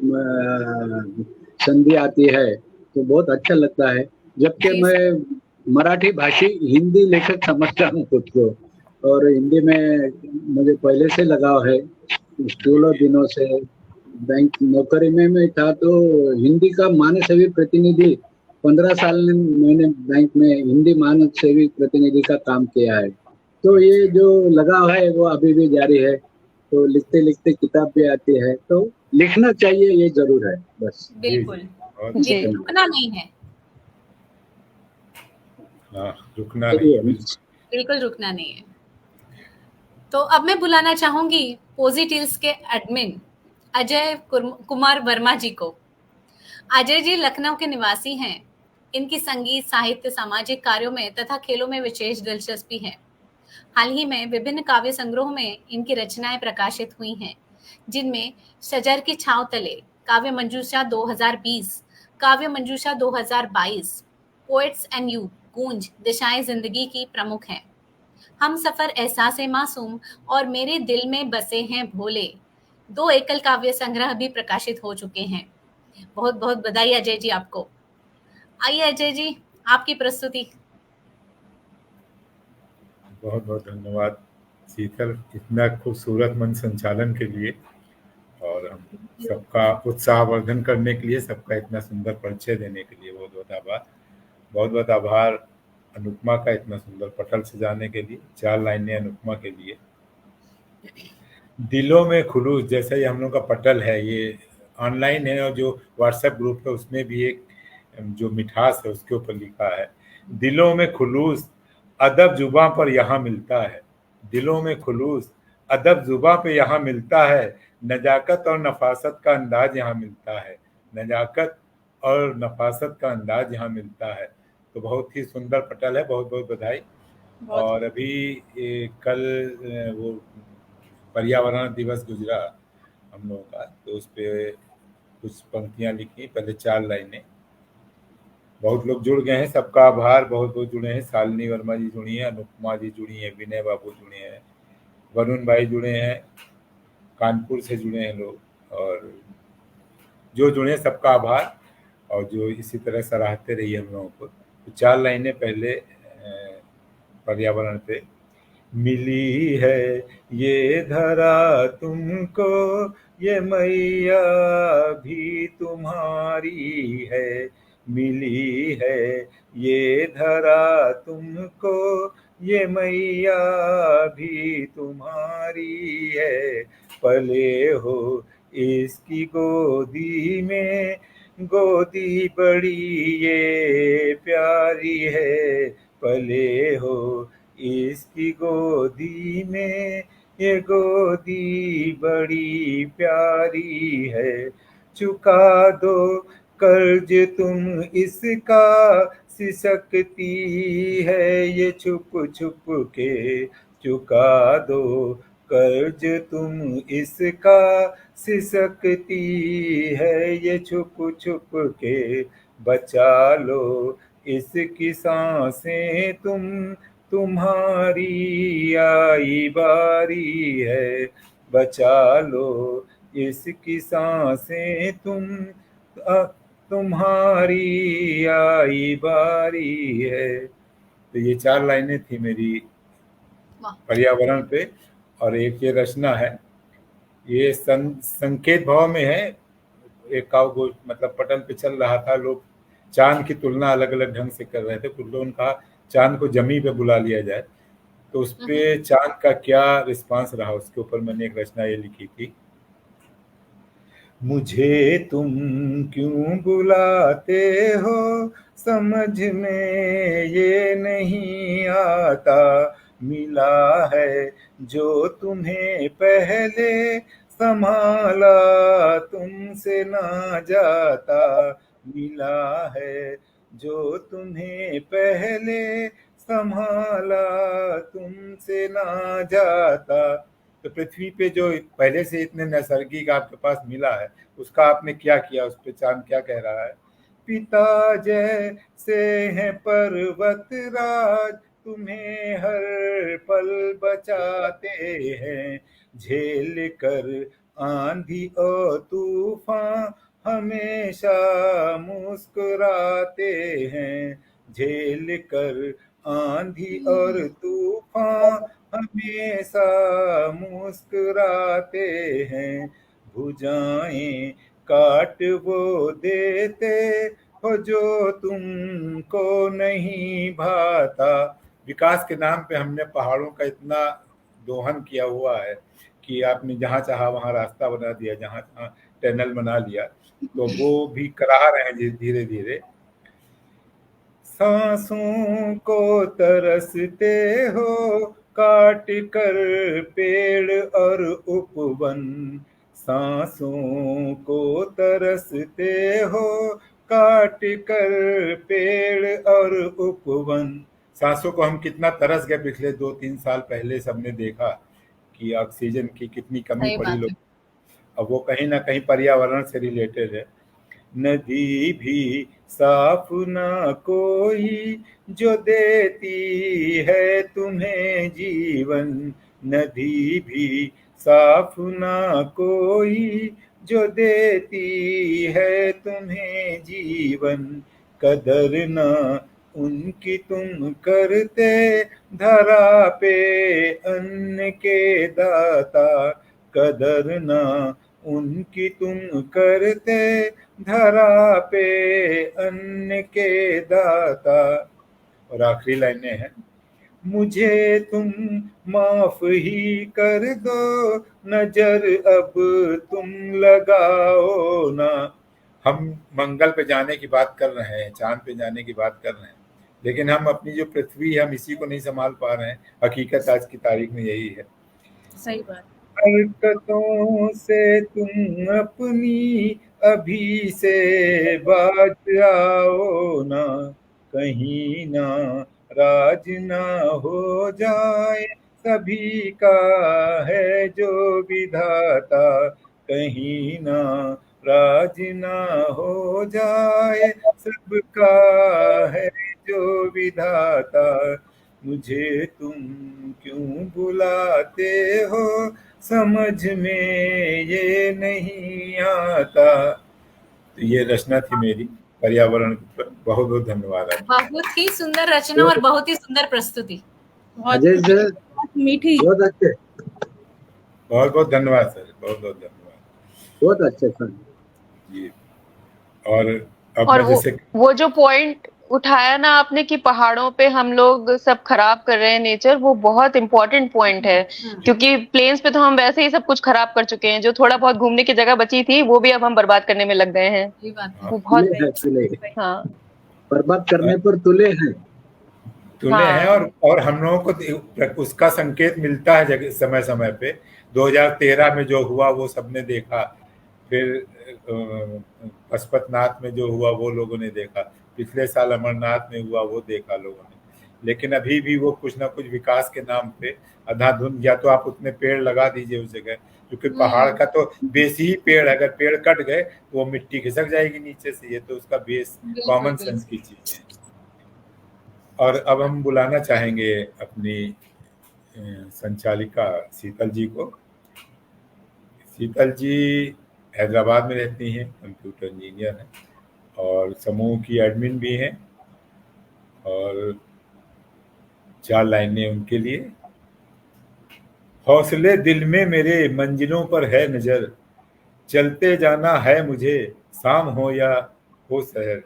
संधि आती है तो बहुत अच्छा लगता है। जबकि मैं मराठी भाषी हिंदी लेखक समझता हूँ खुद को, और हिंदी में मुझे पहले से लगाव है। स्कूलों दिनों से बैंक नौकरी में मैं था तो हिंदी का मानव सेवी प्रतिनिधि 15 साल मैंने बैंक में हिंदी मानव सेवी प्रतिनिधि का काम किया है। तो ये जो लगाव है वो अभी भी जारी है। तो लिखते लिखते किताब भी आती है, तो लिखना चाहिए, ये जरूर है। बस बिल्कुल जी, रुकना नहीं है। रुकना नहीं है, बिल्कुल रुकना नहीं है। तो अब मैं बुलाना चाहूंगी पोजिटिल्स के एडमिन अजय कुमार वर्मा जी को। अजय जी लखनऊ के निवासी हैं। इनकी संगीत, साहित्य, सामाजिक कार्यों में तथा खेलों में विशेष दिलचस्पी है। हाल ही में विभिन्न काव्य संग्रहों में इनकी रचनाएं प्रकाशित हुई हैं, जिनमें शजर की छांव तले, काव्य मंजूषा 2020, काव्य मंजूषा 2022, पोएट्स एंड यू, गूंज, दिशाएं जिंदगी की प्रमुख हैं। हम सफर, एहसास मासूम और मेरे दिल में बसे हैं भोले, 2 एकल काव्य संग्रह भी प्रकाशित हो चुके हैं। बहुत बहुत बधाई अजय जी आपको। आइए अजय जी, आपकी प्रस्तुति। बहुत बहुत धन्यवाद शीतल, इतना खूबसूरत मंच संचालन के लिए, और हम सबका उत्साहवर्धन करने के लिए, सबका इतना सुंदर परिचय देने के लिए बहुत बहुत आभार। बहुत बहुत आभार अनुपमा का इतना सुंदर पटल सजाने के लिए। 4 लाइनें अनुपमा के लिए। दिलों में खुलूस, जैसा ही हम लोग का पटल है, ये ऑनलाइन है और जो व्हाट्सएप ग्रुप है उसमें भी एक जो मिठास है उसके ऊपर लिखा है, दिलों में खुलूस अदब जुबां पर यहाँ मिलता है। दिलों में खुलूस अदब जुबां पे यहाँ मिलता है, नजाकत और नफासत का अंदाज यहाँ मिलता है। नजाकत और नफासत का अंदाज यहाँ मिलता है। तो बहुत ही सुंदर पटल है, बहुत बहुत बधाई। और अभी कल वो पर्यावरण दिवस गुजरा हम लोगों का, तो उस पर कुछ पंक्तियां लिखी, पहले 4 लाइनें। बहुत लोग जुड़ गए हैं, सबका आभार। बहुत बहुत जुड़े हैं, शालिनी वर्मा जी जुड़ी हैं, अनुपमा जी जुड़ी हैं, विनय बाबू जुड़े हैं, वरुण भाई जुड़े हैं, कानपुर से जुड़े हैं लोग, और जो जुड़े हैं सबका आभार। और जो इसी तरह सराहते रहिए हम लोगों को। तो 4 लाइनें पहले पर्यावरण पे। मिली है ये धरा तुमको, ये मैया भी तुम्हारी है। मिली है ये धरा तुमको, ये मैया भी तुम्हारी है। पले हो इसकी गोदी में, गोदी बड़ी ये प्यारी है। पले हो इसकी गोदी में, ये गोदी बड़ी प्यारी है। चुका दो कर्ज तुम इसका, सिसकती है ये छुप छुप के। चुका दो कर्ज तुम इसका, सिसकती है ये छुप छुप के। बचा लो इसकी सांसें तुम, तुम्हारी आई बारी है। बचा लो इसकी सांसें तुम, तुम्हारी आई बारी है। तो ये 4 लाइनें थी मेरी पर्यावरण पे। और एक ये रचना है, ये संकेत भाव में है। एक काव गोष्ठ मतलब पटल पे चल रहा था, लोग चांद की तुलना अलग अलग ढंग से कर रहे थे। कुछ लोगों ने कहा चांद को जमी पे बुला लिया जाए, तो उस पे चांद का क्या रिस्पांस रहा, उसके ऊपर मैंने एक रचना ये लिखी थी। मुझे तुम क्यों बुलाते हो, समझ में ये नहीं आता। मिला है जो तुम्हें पहले, संभाला तुमसे ना जाता। मिला है जो तुम्हें पहले, संभाला तुमसे ना जाता। तो पृथ्वी पे जो पहले से इतने नैसर्गिक आपके पास मिला है, उसका आपने क्या किया, उस पे चांद क्या कह रहा है। पिता जैसे हैं पर्वत राज, तुम्हें हर पल बचाते हैं। झेल कर आंधी और तूफान, हमेशा मुस्कुराते हैं। झेल कर आंधी और तूफान, हमेशा मुस्कुराते हैं। भुजाएं काट वो देते हो, जो तुमको नहीं भाता। विकास के नाम पे हमने पहाड़ों का इतना दोहन किया हुआ है कि आपने जहाँ चाहा वहाँ रास्ता बना दिया, जहाँ चाहा टनल बना लिया, तो वो भी करा रहे हैं धीरे धीरे। सांसों को तरसते हो, काट कर पेड़ और उपवन। सांसों को तरसते हो, काट कर पेड़ और उपवन। सांसों को हम कितना तरस गए पिछले 2-3 साल पहले, सबने देखा कि ऑक्सीजन की कितनी कमी पड़ी लोग। अब वो कहीं ना कहीं पर्यावरण से रिलेटेड है। नदी भी साफ ना कोई, जो देती है तुम्हें जीवन। नदी भी साफ ना कोई, जो देती है तुम्हें जीवन। कदर ना उनकी तुम करते, धरा पे अन्न के दाता। कदर ना उनकी तुम करते, धरा पे अन्न के दाता। और आखिरी लाइनें हैं, मुझे तुम माफ ही कर दो, नजर अब तुम लगाओ ना। हम मंगल पे जाने की बात कर रहे हैं, चांद पे जाने की बात कर रहे हैं, लेकिन हम अपनी जो पृथ्वी है हम इसी को नहीं संभाल पा रहे हैं। हकीकत आज की तारीख में यही है। सही बात। हरकतों से तुम अपनी अभी से बाज आओ ना, कहीं ना राज ना हो जाए, सभी का है जो विधाता, कहीं ना राज ना हो जाए, सबका है जो विधाता, मुझे तुम क्यों बुलाते हो, समझ में ये नहीं आता। तो ये रचना थी मेरी पर्यावरण पर। बहुत बहुत धन्यवाद आपका। बहुत ही सुंदर रचना और बहुत ही सुंदर प्रस्तुति। अजय सर, बहुत मीठी। बहुत अच्छे, बहुत बहुत धन्यवाद सर, बहुत बहुत धन्यवाद। बहुत अच्छे सर जी। और अब और मैं जैसे वो जो पॉइंट उठाया ना आपने कि पहाड़ों पे हम लोग सब खराब कर रहे हैं नेचर, वो बहुत इम्पोर्टेंट पॉइंट है, क्योंकि प्लेन्स पे तो हम वैसे ही सब कुछ खराब कर चुके हैं। जो थोड़ा बहुत घूमने की जगह बची थी वो भी अब हम बर्बाद करने में लग गए हैं। ये बात है। वो बहुत तुले हाँ बर्बाद करने पर तुले हैं। तुले हैं। और हम लोगों को उसका संकेत मिलता है जगह समय समय पे। 2013 में जो हुआ वो सबने देखा, फिर पशुपतनाथ में जो हुआ वो लोगों ने देखा, पिछले साल अमरनाथ में हुआ वो देखा लोगों ने। लेकिन अभी भी वो कुछ ना कुछ विकास के नाम पे अंधाधुंध, या तो आप उतने पेड़ लगा दीजिए उस जगह, क्योंकि पहाड़ का तो बेस ही पेड़ है। अगर पेड़ कट गए तो वो मिट्टी खिसक जाएगी नीचे से, ये तो उसका बेस कॉमन सेंस की चीज है। और अब हम बुलाना चाहेंगे अपनी संचालिका शीतल जी को। शीतल जी हैदराबाद में रहती हैं, कंप्यूटर इंजीनियर हैं और समूह की एडमिन भी हैं। और 4 लाइनें उनके लिए। हौसले दिल में मेरे, मंजिलों पर है नजर, चलते जाना है मुझे, शाम हो या हो शहर,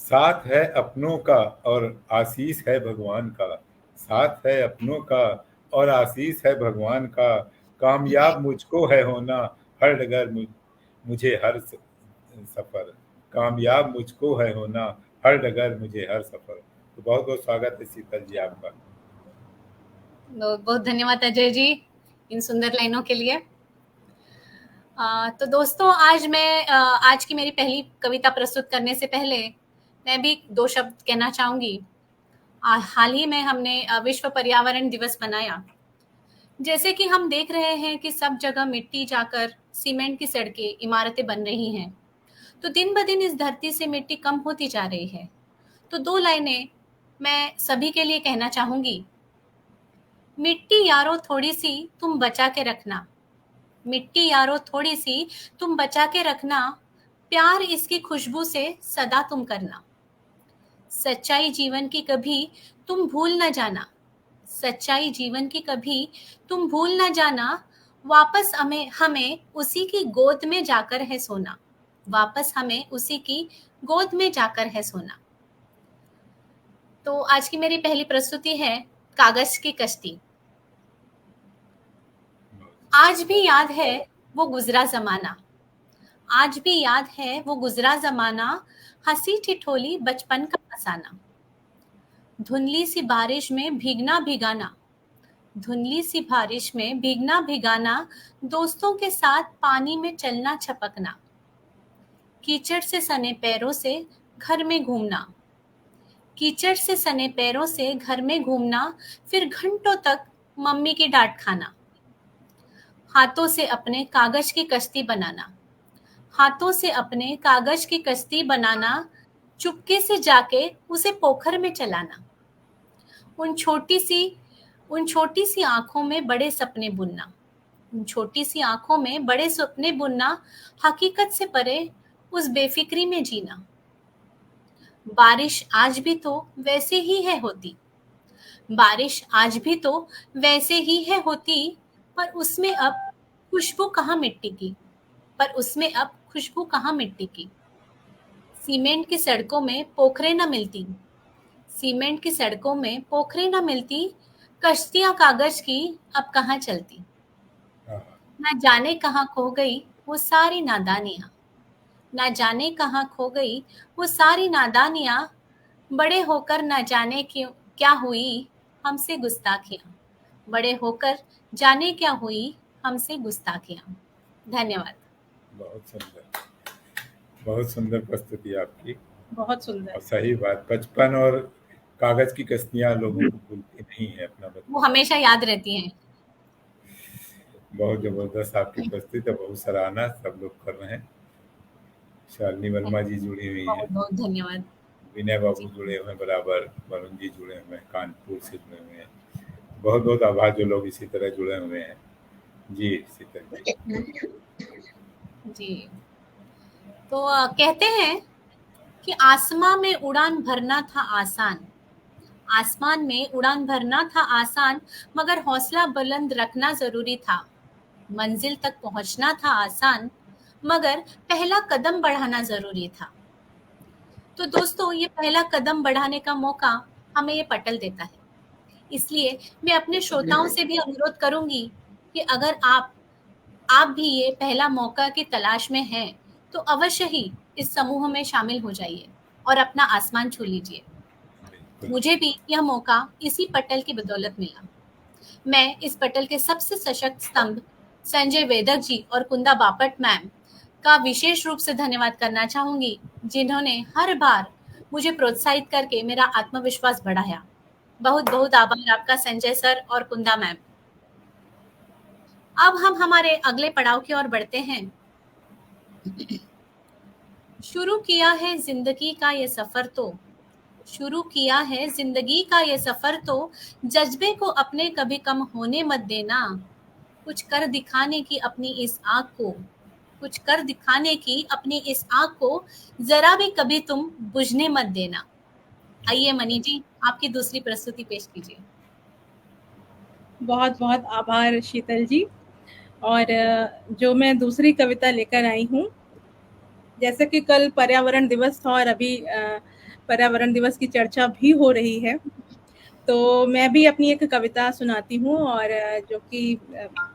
साथ है अपनों का और आशीष है भगवान का, साथ है अपनों का और आशीष है भगवान का, कामयाब मुझको है होना हर डगर मुझे हर सफर, कामयाब मुझको है होना हर डगर मुझे हर सफर। तो बहुत बहुत स्वागत है शीतल जी आपका। बहुत बहुत धन्यवाद अजय जी इन सुंदर लाइनों के लिए। तो दोस्तों, आज की मेरी पहली कविता प्रस्तुत करने से पहले मैं भी 2 शब्द कहना चाहूंगी। हाल ही में हमने विश्व पर्यावरण दिवस मनाया। जैसे कि हम देख रहे हैं कि सब जगह मिट्टी जाकर सीमेंट की सड़कें, इमारतें बन रही हैं, तो दिन ब दिन इस धरती से मिट्टी कम होती जा रही है। तो 2 लाइनें मैं सभी के लिए कहना चाहूंगी। मिट्टी यारो थोड़ी सी तुम बचा के रखना, मिट्टी यारो थोड़ी सी तुम बचा के रखना, प्यार इसकी खुशबू से सदा तुम करना, सच्चाई जीवन की कभी तुम भूल न जाना, सच्चाई जीवन की कभी तुम भूल न जाना, वापस हमें उसी की गोद में जाकर है सोना, वापस हमें उसी की गोद में जाकर है सोना। तो आज की मेरी पहली प्रस्तुति है कागज की कश्ती। आज भी याद है वो गुजरा जमाना, आज भी याद है वो गुजरा जमाना, हंसी ठिठोली बचपन का फसाना, धुंधली सी बारिश में भीगना भिगाना, धुंधली सी बारिश में भीगना भिगाना, दोस्तों के साथ पानी में चलना छपकना, कीचड़ से सने पैरों से घर में घूमना, कीचड़ से सने पैरों से घर में घूमना, फिर घंटों तक मम्मी की डांट खाना, हाथों से अपने कागज की कश्ती बनाना, हाथों से अपने कागज की कश्ती बनाना, चुपके से जाके उसे पोखर में चलाना, उन छोटी सी आंखों में बड़े सपने बुनना, उन छोटी सी आंखों में बड़े सपने बुनना, हकीकत से परे उस बेफिक्री में जीना। बारिश आज भी तो वैसे ही है होती, बारिश आज भी तो वैसे ही है होती, पर उसमें अब खुशबू कहाँ मिट्टी की, पर उसमें अब खुशबू कहाँ मिट्टी की। सीमेंट की सड़कों में पोखरे न मिलती, सीमेंट की सड़कों में पोखरे न मिलती, कश्तियां कागज की अब कहाँ चलती। न जाने कहाँ खो गई वो सारी नादानियां, न जाने कहाँ खो गई वो सारी नादानियां, बड़े होकर न जाने क्यों क्या हुई हमसे गुस्ताखियां, बड़े होकर जाने क्या हुई हमसे गुस्ताखियां। धन्यवाद। बहुत सुंदर प्रस्तुति आपकी। बहुत सुंदर। और सही बात, बचपन और कागज की कश्तियां लोगों को भूलती नहीं है अपना बचपन, वो हमेशा याद रहती हैं। बहुत जबरदस्त आपकी प्रस्तुति है, बहुत सराहना सब लोग कर रहे हैं। शालिनी वर्मा जी जुड़ी हुई है, बहुत बहुत धन्यवाद। विनय बाबू जुड़े हुए हैं बराबर, वरुण जी जुड़े हुए हैं, कानपुर से जुड़े हुए हैं। बहुत बहुत आभार जो लोग इसी तरह जुड़े हुए हैं। जी शीतल जी। जी, तो कहते हैं कि आसमां में उड़ान भरना था आसान, आसमान में उड़ान भरना था आसान, मगर हौसला बुलंद रखना जरूरी था। मंजिल तक पहुंचना था आसान, मगर पहला कदम बढ़ाना जरूरी था। तो दोस्तों, ये पहला कदम बढ़ाने का मौका हमें ये पटल देता है। इसलिए मैं अपने श्रोताओं से भी अनुरोध करूंगी कि अगर आप भी ये पहला मौका की तलाश में हैं, तो अवश्य ही इस समूह में शामिल हो जाइए और अपना आसमान छू लीजिए। मुझे भी यह मौका इसी पटल की बदौलत मिला। मैं इस पटल के सबसे सशक्त स्तंभ संजय वेदक जी और कुंदा बापट मैम का विशेष रूप से धन्यवाद करना चाहूंगी, जिन्होंने हर बार मुझे प्रोत्साहित करके मेरा आत्मविश्वास बढ़ाया। बहुत बहुत आभार आपका संजय सर और कुंदा मैम। अब हम हमारे अगले पड़ाव की ओर बढ़ते हैं। शुरू किया है जिंदगी का ये सफर तो, शुरू किया है जिंदगी का ये सफर तो, जज्बे को अपने कभी कम होने मत देना। कुछ कर दिखाने की अपनी इस आग को, कुछ कर दिखाने की अपनी इस आग को, जरा भी कभी तुम बुझने मत देना। आइए मनी जी, आपकी दूसरी प्रस्तुति पेश कीजिए। बहुत बहुत आभार शीतल जी। और जो मैं दूसरी कविता लेकर आई हूँ, जैसे कि कल पर्यावरण दिवस था और अभी पर्यावरण दिवस की चर्चा भी हो रही है, तो मैं भी अपनी एक कविता सुनाती हूँ, और जो कि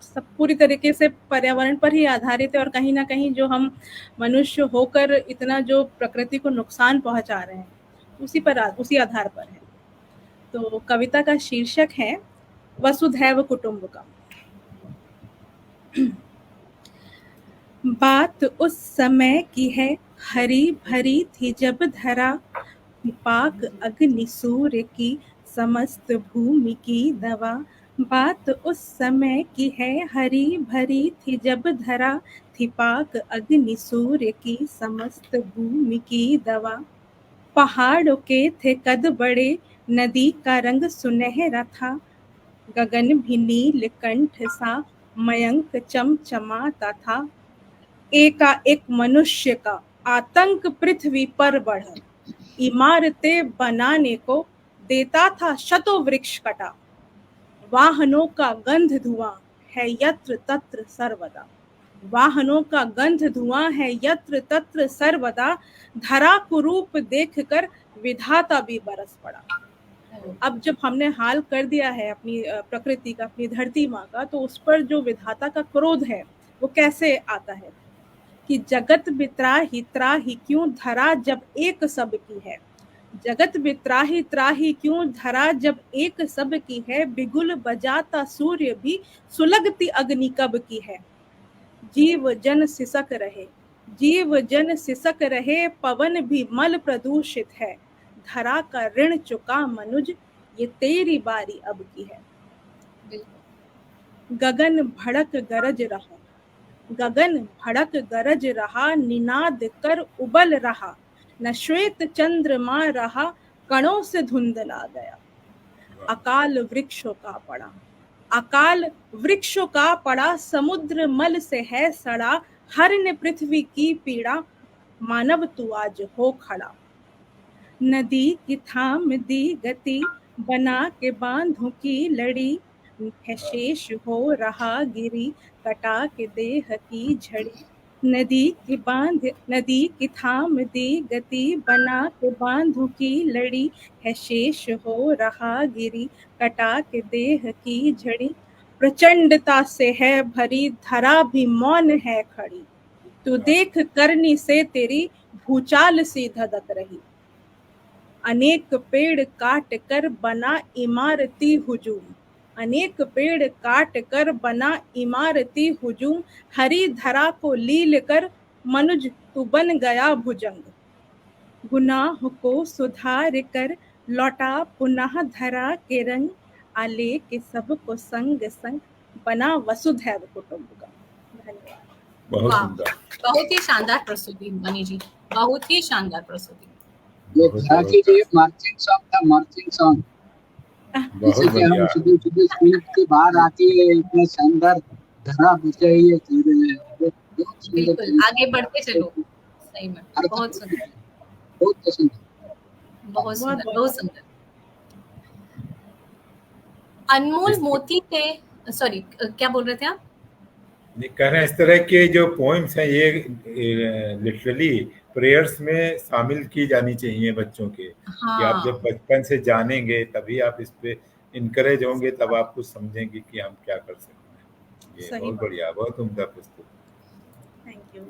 सब पूरी तरीके से पर्यावरण पर ही आधारित है, और कहीं ना कहीं जो हम मनुष्य होकर इतना जो प्रकृति को नुकसान पहुंचा रहे हैं उसी आधार पर है। तो कविता का शीर्षक है वसुधैव कुटुंबकम। बात उस समय की है, हरी भरी थी जब धरा, पाक अग्नि सूर्य की समस्त भूमि की दवा। बात उस समय की है, हरी भरी थी जब धरा, थी पाक अग्नि सूर्य की समस्त भूमि की दवा। पहाड़ों के थे कद बड़े, नदी का रंग सुनहरा था, गगन भी नील कंठ सा मयंक चमचमाता था। एकाएक मनुष्य का आतंक पृथ्वी पर बढ़ा, इमारतें बनाने को देता था शतों वृक्ष कटा। वाहनों का गंध धुआं है यत्र तत्र सर्वदा, वाहनों का गंध धुआं है यत्र तत्र सर्वदा। धरा कुरूप देखकर विधाता भी बरस पड़ा। अब जब हमने हाल कर दिया है अपनी प्रकृति का, अपनी धरती माँ का, तो उस पर जो विधाता का क्रोध है वो कैसे आता है कि जगत बित्राही त्राही क्यों धरा जब एक सब की है, जगत बित्राही त्राही क्यों धरा जब एक सब की है। बिगुल बजाता सूर्य भी सुलगती अग्नि कब की है। जीव जन सिसक रहे, जीव जन सिसक रहे, पवन भी मल प्रदूषित है। धरा का ऋण चुका मनुज, ये तेरी बारी अब की है। गगन भड़क गरज रहा, गगन भड़क गरज रहा, निनाद कर उबल रहा, न श्वेत चंद्रमा रहा, कणों से धुंधला गया। अकाल वृक्षों का पड़ा, अकाल वृक्षों का पड़ा, समुद्र मल से है सड़ा। हर पृथ्वी की पीड़ा, मानव तू आज हो खड़ा। नदी की थाम दी गति, बना के बांधों की लड़ी, है शेष हो रहा गिरी, कटा के देह की झड़ी। नदी की थाम दी गति, बना के बांधों की लड़ी, है शेष हो रहा गिरी, कटा के देह की झड़ी। प्रचंडता से है भरी धरा भी मौन है खड़ी, तू देख करनी से तेरी भूचाल सी धधक रही। अनेक पेड़ काट कर बना इमारती हुजूम, अनेक पेड़ काट कर बना इमारती हुजूम, हरी धरा को लील कर मनुज तू बन गया भुजंग। गुनाह को सुधार कर लौटा पुनः धरा के रंग, आले के सबको संग संग बना वसुधैव कुटुंबकम। धन्यवाद। बहुत वाह, सुंदर। बहुत ही शानदार प्रस्तुति मनी जी, बहुत ही शानदार प्रस्तुति। ये झांकी जी मार्चिंग सॉन्ग था, मार्चिंग सॉन्ग। बहुत जैसे कि हम बढ़िया। सुबह सुबह स्कूल के बाहर आती है, इतने शानदार धरा बचाई है, बहुत सुंदर। बिल्कुल, आगे बढ़ते चलो। सही में बहुत सुंदर, बहुत पसंद, बहुत सुंदर, बहुत सुंदर। अनमोल मोती के, सॉरी क्या बोल रहे थे आप? ये कह रहे हैं इस तरह के जो पोइम्स हैं ये लिटरली प्रेयर्स में शामिल की जानी चाहिए बच्चों के, कि आप जब बचपन से जानेंगे तभी आप इस पे इनकरेज होंगे, तब आप कुछ समझेंगे कि हम क्या कर सकते हैं। ये बहुत बढ़िया, बहुत उम्दा प्रस्तुति। Thank you.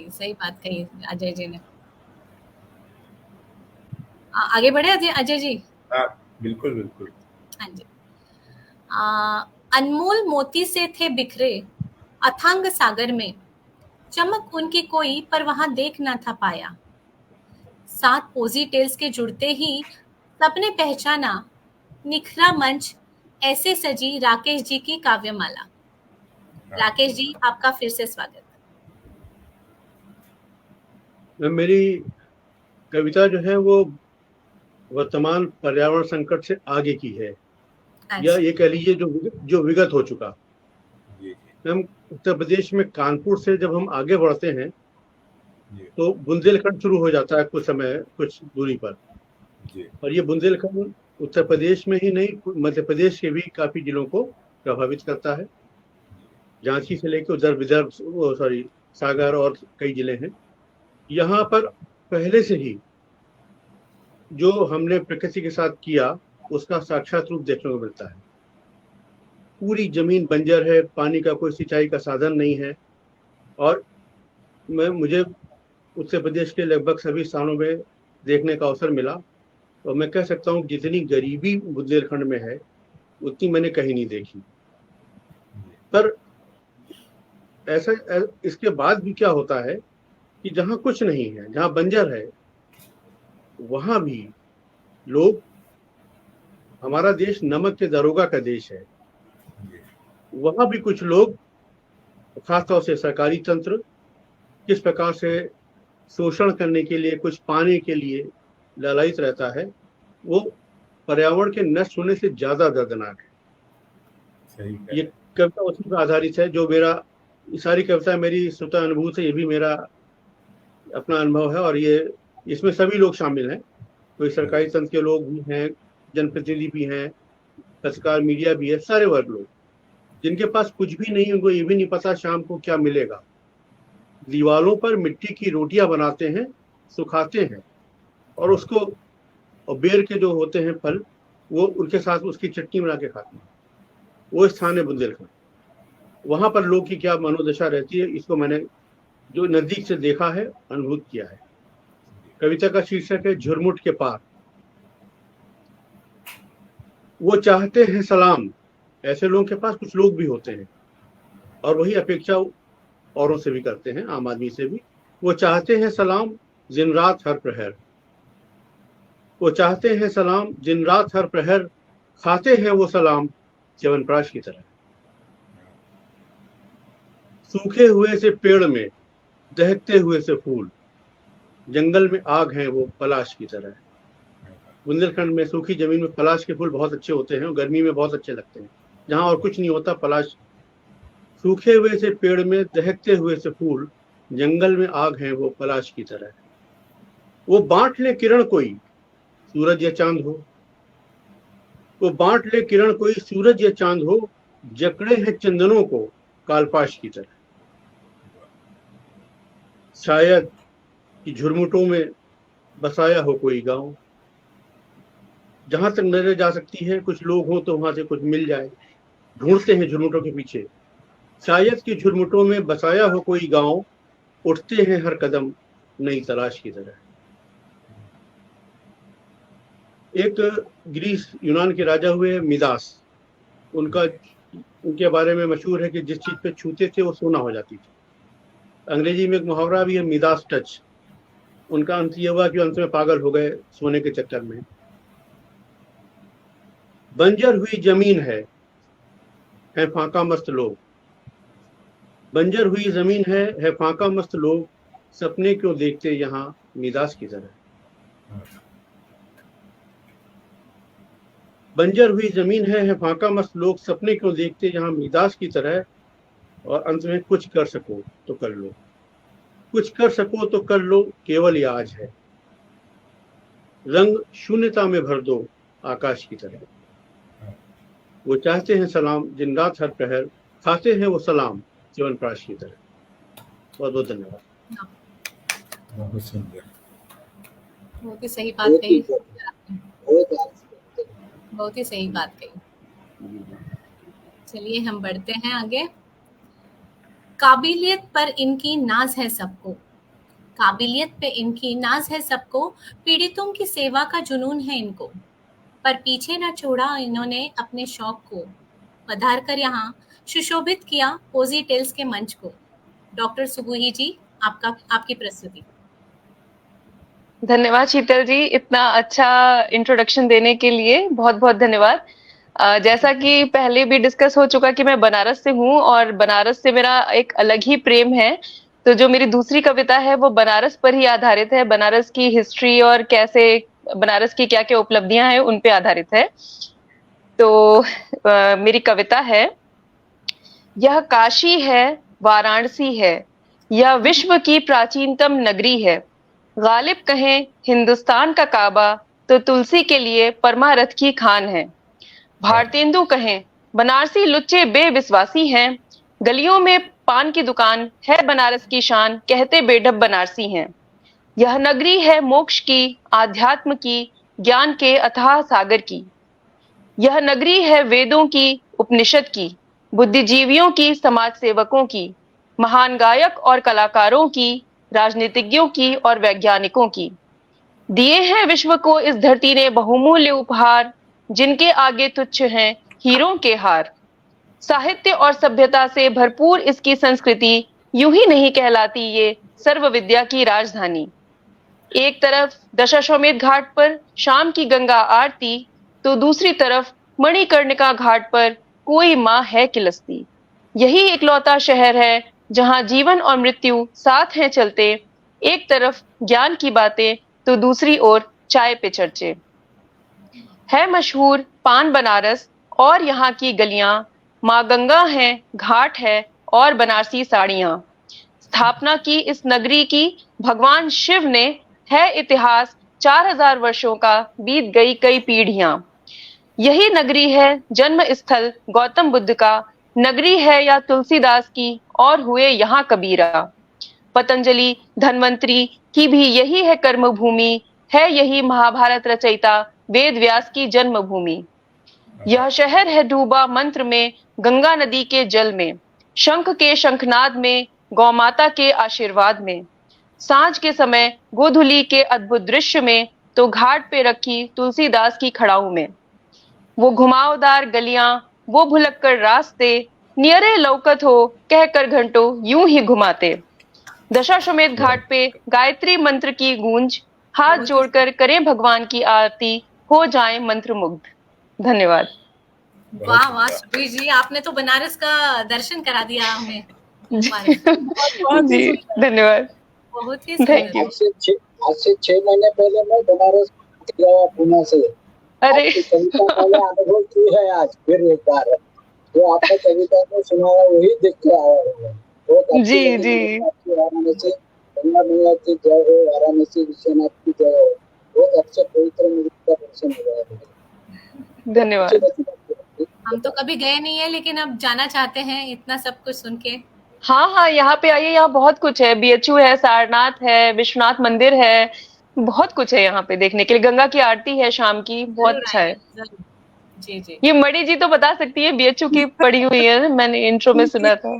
सही बात कही अजय जी ने। आगे बढ़े अजय जी? हाँ बिल्कुल बिल्कुल। हाँ जी। अनमोल मोती से थे बिखरे अथांग सागर में, चमक उनकी कोई पर वहां देख ना था पाया। 7 पोजी टेल्स के जुड़ते ही सबने पहचाना, निखरा मंच ऐसे सजी राकेश जी की काव्यमाला। राकेश जी आपका फिर से स्वागत। मेरी कविता जो है वो वर्तमान पर्यावरण संकट से आगे की है, या ये कह लीजिए जो विगत हो चुका। हम उत्तर प्रदेश में कानपुर से जब हम आगे बढ़ते हैं तो बुंदेलखंड शुरू हो जाता है कुछ दूरी पर, और ये बुंदेलखंड उत्तर प्रदेश में ही नहीं मध्य प्रदेश के भी काफी जिलों को प्रभावित करता है। झांसी से लेकर उधर विदर्भ सागर और कई जिले हैं। यहाँ पर पहले से ही जो हमने प्रकृति के साथ किया उसका साक्षात रूप देखने को मिलता है। पूरी जमीन बंजर है, पानी का कोई सिंचाई का साधन नहीं है, और मुझे उत्तर प्रदेश के लगभग सभी स्थानों में देखने का अवसर मिला, और मैं कह सकता हूँ जितनी गरीबी बुंदेलखंड में है उतनी मैंने कहीं नहीं देखी। पर ऐसा इसके बाद भी क्या होता है कि जहाँ कुछ नहीं है, जहाँ बंजर है, वहाँ भी लोग, हमारा देश नमक के दरोगा का देश है, वहाँ भी कुछ लोग, खासतौर से सरकारी तंत्र किस प्रकार से शोषण करने के लिए, कुछ पाने के लिए ललायित रहता है, वो पर्यावरण के नष्ट होने से ज्यादा दर्दनाक है। ये कविता उसी पर आधारित है, जो मेरा, सारी कविता मेरी स्वतः अनुभूत है, ये भी मेरा अपना अनुभव है, और ये इसमें सभी लोग शामिल हैं। कोई सरकारी तंत्र के लोग भी हैं, जनप्रतिनिधि भी हैं, पत्रकार, मीडिया भी है, सारे वर्ग लोग जिनके पास कुछ भी नहीं, उनको ये भी नहीं पता शाम को क्या मिलेगा। दीवारों पर मिट्टी की रोटियां बनाते हैं, सुखाते हैं, और उसको, और बेर के जो होते हैं फल, वो उनके साथ उसकी चटनी बना के खाते हैं। वो स्थान है बुंदेलखंड। वहां पर लोग की क्या मनोदशा रहती है, इसको मैंने जो नजदीक से देखा है, अनुभूत किया है। कविता का शीर्षक है झुरमुट के पार। वो चाहते हैं सलाम, ऐसे लोगों के पास कुछ लोग भी होते हैं, और वही अपेक्षा औरों से भी करते हैं, आम आदमी से भी। वो चाहते हैं सलाम दिन रात हर प्रहर, वो चाहते हैं सलाम दिन रात हर प्रहर, खाते हैं वो सलाम च्यवनप्राश की तरह। सूखे हुए से पेड़ में, दहकते हुए से फूल, जंगल में आग है वो पलाश की तरह। बुंदेलखंड में सूखी जमीन में पलाश के फूल बहुत अच्छे होते हैं, और गर्मी में बहुत अच्छे लगते हैं। जहाँ और कुछ नहीं होता, पलाश। सूखे हुए से पेड़ में, दहकते हुए से फूल, जंगल में आग है वो पलाश की तरह। वो बांट ले किरण कोई सूरज या चांद हो, वो बांट ले किरण कोई सूरज या चांद हो, जकड़े हैं चंदनों को कालपाश की तरह। शायद कि झुरमुटों में बसाया हो कोई गांव, जहां तक नजर जा सकती है कुछ लोग हो तो वहां से कुछ मिल जाए, ढूंढते हैं झुरमुटों के पीछे। शायद कि झुरमुटों में बसाया हो कोई गांव, उठते हैं हर कदम नई तलाश की तरह। एक ग्रीस यूनान के राजा हुए मिदास, उनके बारे में मशहूर है कि जिस चीज पे छूते थे वो सोना हो जाती थी। अंग्रेजी में एक मुहावरा भी है, मिदास टच। उनका अंत यह हुआ कि अंत में पागल हो गए सोने के चक्कर में। बंजर हुई जमीन है फाका मस्त लोग, बंजर हुई जमीन है फाका मस्त लोग, सपने क्यों देखते यहाँ मिदास की तरह। बंजर हुई जमीन है फाका मस्त लोग, सपने क्यों देखते यहाँ मिदास की तरह। और अंत में कुछ कर सको तो कर लो, कुछ कर सको तो कर लो, केवल ये आज है। रंग शून्यता में भर दो आकाश की तरह। वो चाहते हैं सलाम दिन रात हर पहर, खाते हैं वो सलाम च्यवनप्राश की तरह। बहुत बहुत धन्यवाद। बहुत सुंदर, बहुत ही सही बात कही, बहुत ही सही बात कही। चलिए हम बढ़ते हैं आगे। काबिलियत पर इनकी नाज है सबको, काबिलियत पे इनकी नाज है सबको, पीड़ितों की सेवा का जुनून है इनको, पर पीछे न छोड़ा इन्होंने अपने शौक को, पधार कर यहाँ सुशोभित किया पोजी टेल्स के मंच को। डॉक्टर सुबुही जी, आपकी प्रस्तुति। धन्यवाद शीतल जी, इतना अच्छा इंट्रोडक्शन देने के लिए बहुत बहुत धन्यवाद। जैसा कि पहले भी डिस्कस हो चुका कि मैं बनारस से हूँ और बनारस से मेरा एक अलग ही प्रेम है। तो जो मेरी दूसरी कविता है वो बनारस पर ही आधारित है, बनारस की हिस्ट्री और कैसे बनारस की क्या क्या उपलब्धियां हैं उन पे आधारित है। तो मेरी कविता है, यह काशी है, वाराणसी है, यह विश्व की प्राचीनतम नगरी है। गालिब कहें हिंदुस्तान का काबा, तो तुलसी के लिए परमारथ की खान है। भारतेंदु कहें बनारसी लुच्चे बेविश्वासी हैं, गलियों में पान की दुकान है बनारस की शान, कहते बेढब बनारसी हैं। यह नगरी है मोक्ष की, आध्यात्म की, ज्ञान के अथाह सागर की। यह नगरी है वेदों की, उपनिषद की, बुद्धिजीवियों की, समाज सेवकों की, महान गायक और कलाकारों की, राजनीतिज्ञों की और वैज्ञानिकों की। दिए हैं विश्व को इस धरती ने बहुमूल्य उपहार, जिनके आगे तुच्छ हैं हीरों के हार। साहित्य और सभ्यता से भरपूर इसकी संस्कृति, यूं ही नहीं कहलाती ये सर्व विद्या की राजधानी। एक तरफ दशाश्वमेध घाट पर शाम की गंगा आरती, तो दूसरी तरफ मणिकर्णिका घाट पर कोई माँ है किलसती। यही इकलौता शहर है जहां जीवन और मृत्यु साथ हैं चलते, एक तरफ ज्ञान की बातें तो दूसरी ओर चाय पे चर्चे। है मशहूर पान बनारस और यहाँ की गलियां, माँ गंगा है, घाट है और बनारसी साड़ियां। स्थापना की इस नगरी की भगवान शिव ने, है इतिहास 4000 वर्षों का, बीत गई कई पीढ़ियां। यही नगरी है जन्म स्थल गौतम बुद्ध का, नगरी है या तुलसीदास की और हुए यहाँ कबीरा। पतंजलि धन्वंतरी की भी यही है कर्म भूमि, है यही महाभारत रचयिता वेद व्यास की जन्मभूमि। यह शहर है डूबा मंत्र में, गंगा नदी के जल में, शंख के शंखनाद में, गौमाता के आशीर्वाद में। सांझ के समय गोधुली के अद्भुत दृश्य में, तो घाट पे रखी तुलसीदास की खड़ाऊ में। वो घुमावदार गलियां, वो भुलक्कड़ रास्ते, नियरे लौकत हो कहकर घंटों यूं ही घुमाते। दशाश्वमेध घाट पे गायत्री मंत्र की गूंज, हाथ जोड़कर करें भगवान की आरती, हो जाएं मंत्रमुग्ध। धन्यवाद। वाह वाह सुबीर जी, आपने तो बनारस का दर्शन करा दिया हमें। जी धन्यवाद, बहुत ही थैंक यू। आज से 6 महीने पहले मैं बनारस गया पुणे से। अरे कविता वाला अनुभव की है आज फिर एक बार, जो आपने कविता में सुनाया वही देख के आया हूँ। जी जी वाराणसी गंगा मैया की जय हो, वाराणसी विश्वनाथ की जय हो। बहुत अच्छे पवित्र मंदिर का दर्शन हो गया। धन्यवाद। हम तो कभी गए नहीं है, लेकिन अब जाना चाहते हैं इतना सब कुछ सुन के। हाँ हाँ, यहाँ पे आइए, यहाँ बहुत कुछ है। बीएचयू है, सारनाथ है, विश्वनाथ मंदिर है, बहुत कुछ है यहाँ पे देखने के लिए। गंगा की आरती है शाम की, बहुत जरूर अच्छा आइए, है। जरूर। जी जी ये मणि जी तो बता सकती है, बीएचयू की पढ़ी हुई है, मैंने इंट्रो में सुना था।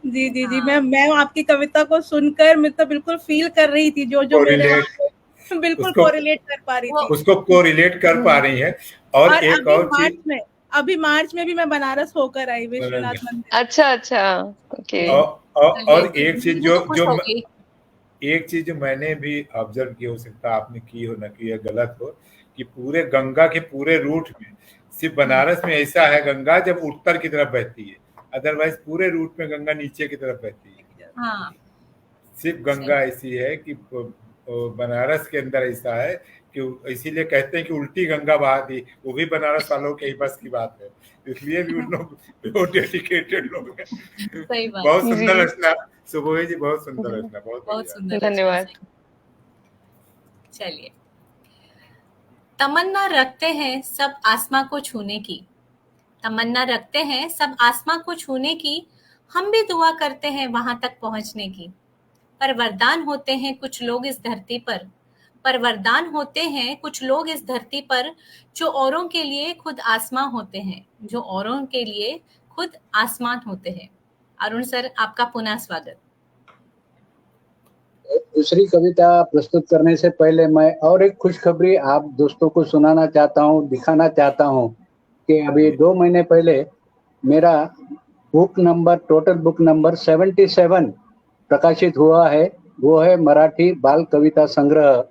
जी जी जी, हाँ मैं आपकी कविता को सुनकर मैं तो बिल्कुल फील कर रही थी, जो जो मेरे कोरिलेट वहाँ बिल्कुल उसको कोरिलेट कर पा रही वो थी। उसको कोरिलेट कर पा रही है। और और एक और चीज, अभी मार्च में भी मैं बनारस होकर आई विश्वनाथ मंदिर। अच्छा अच्छा, ओके। जी, चलिए, और एक चीज मैं तो खुश हो गई। एक चीज जो मैंने भी ऑब्जर्व की, हो सकता है आपने की हो, ना की, गलत हो, कि पूरे गंगा के पूरे रूट में सिर्फ बनारस में ऐसा है गंगा जब उत्तर की तरफ बहती है, अदरवाइज पूरे रूट में गंगा नीचे की तरफ बहती है। हाँ सिर्फ गंगा ऐसी है कि बनारस के अंदर ऐसा है कि इसीलिए कहते हैं कि उल्टी गंगा बहा दी, वो भी बनारस वालों के ही बस की बात है, इसलिए भी उन लोग बहुत डेडिकेटेड लोग हैं। सही बात बहुत है। जी सुंदर रचना सुबोध जी, बहुत सुंदर जी, रचना, बहुत बहुत बढ़िया। सुंदर रचना, धन्यवाद। सही। चलिए, तमन्ना रखते हैं सब आसमां को छूने की, तमन्ना रखते हैं सब आसमां को छूने की, हम भी दुआ करते हैं वहां तक पहुंचने की। पर वरदान होते हैं कुछ लोग इस धरती पर, पर वरदान होते हैं कुछ लोग इस धरती पर, जो औरों के लिए खुद आसमां होते हैं, जो औरों के लिए खुद आसमान होते हैं। अरुण सर, आपका पुनः स्वागत। दूसरी कविता प्रस्तुत करने से पहले मैं और एक खुशखबरी आप दोस्तों को सुनाना चाहता हूँ, दिखाना चाहता हूँ कि अभी 2 महीने पहले मेरा टोटल बुक नंबर 77 प्रकाशित हुआ है। वो है मराठी बाल कविता संग्रह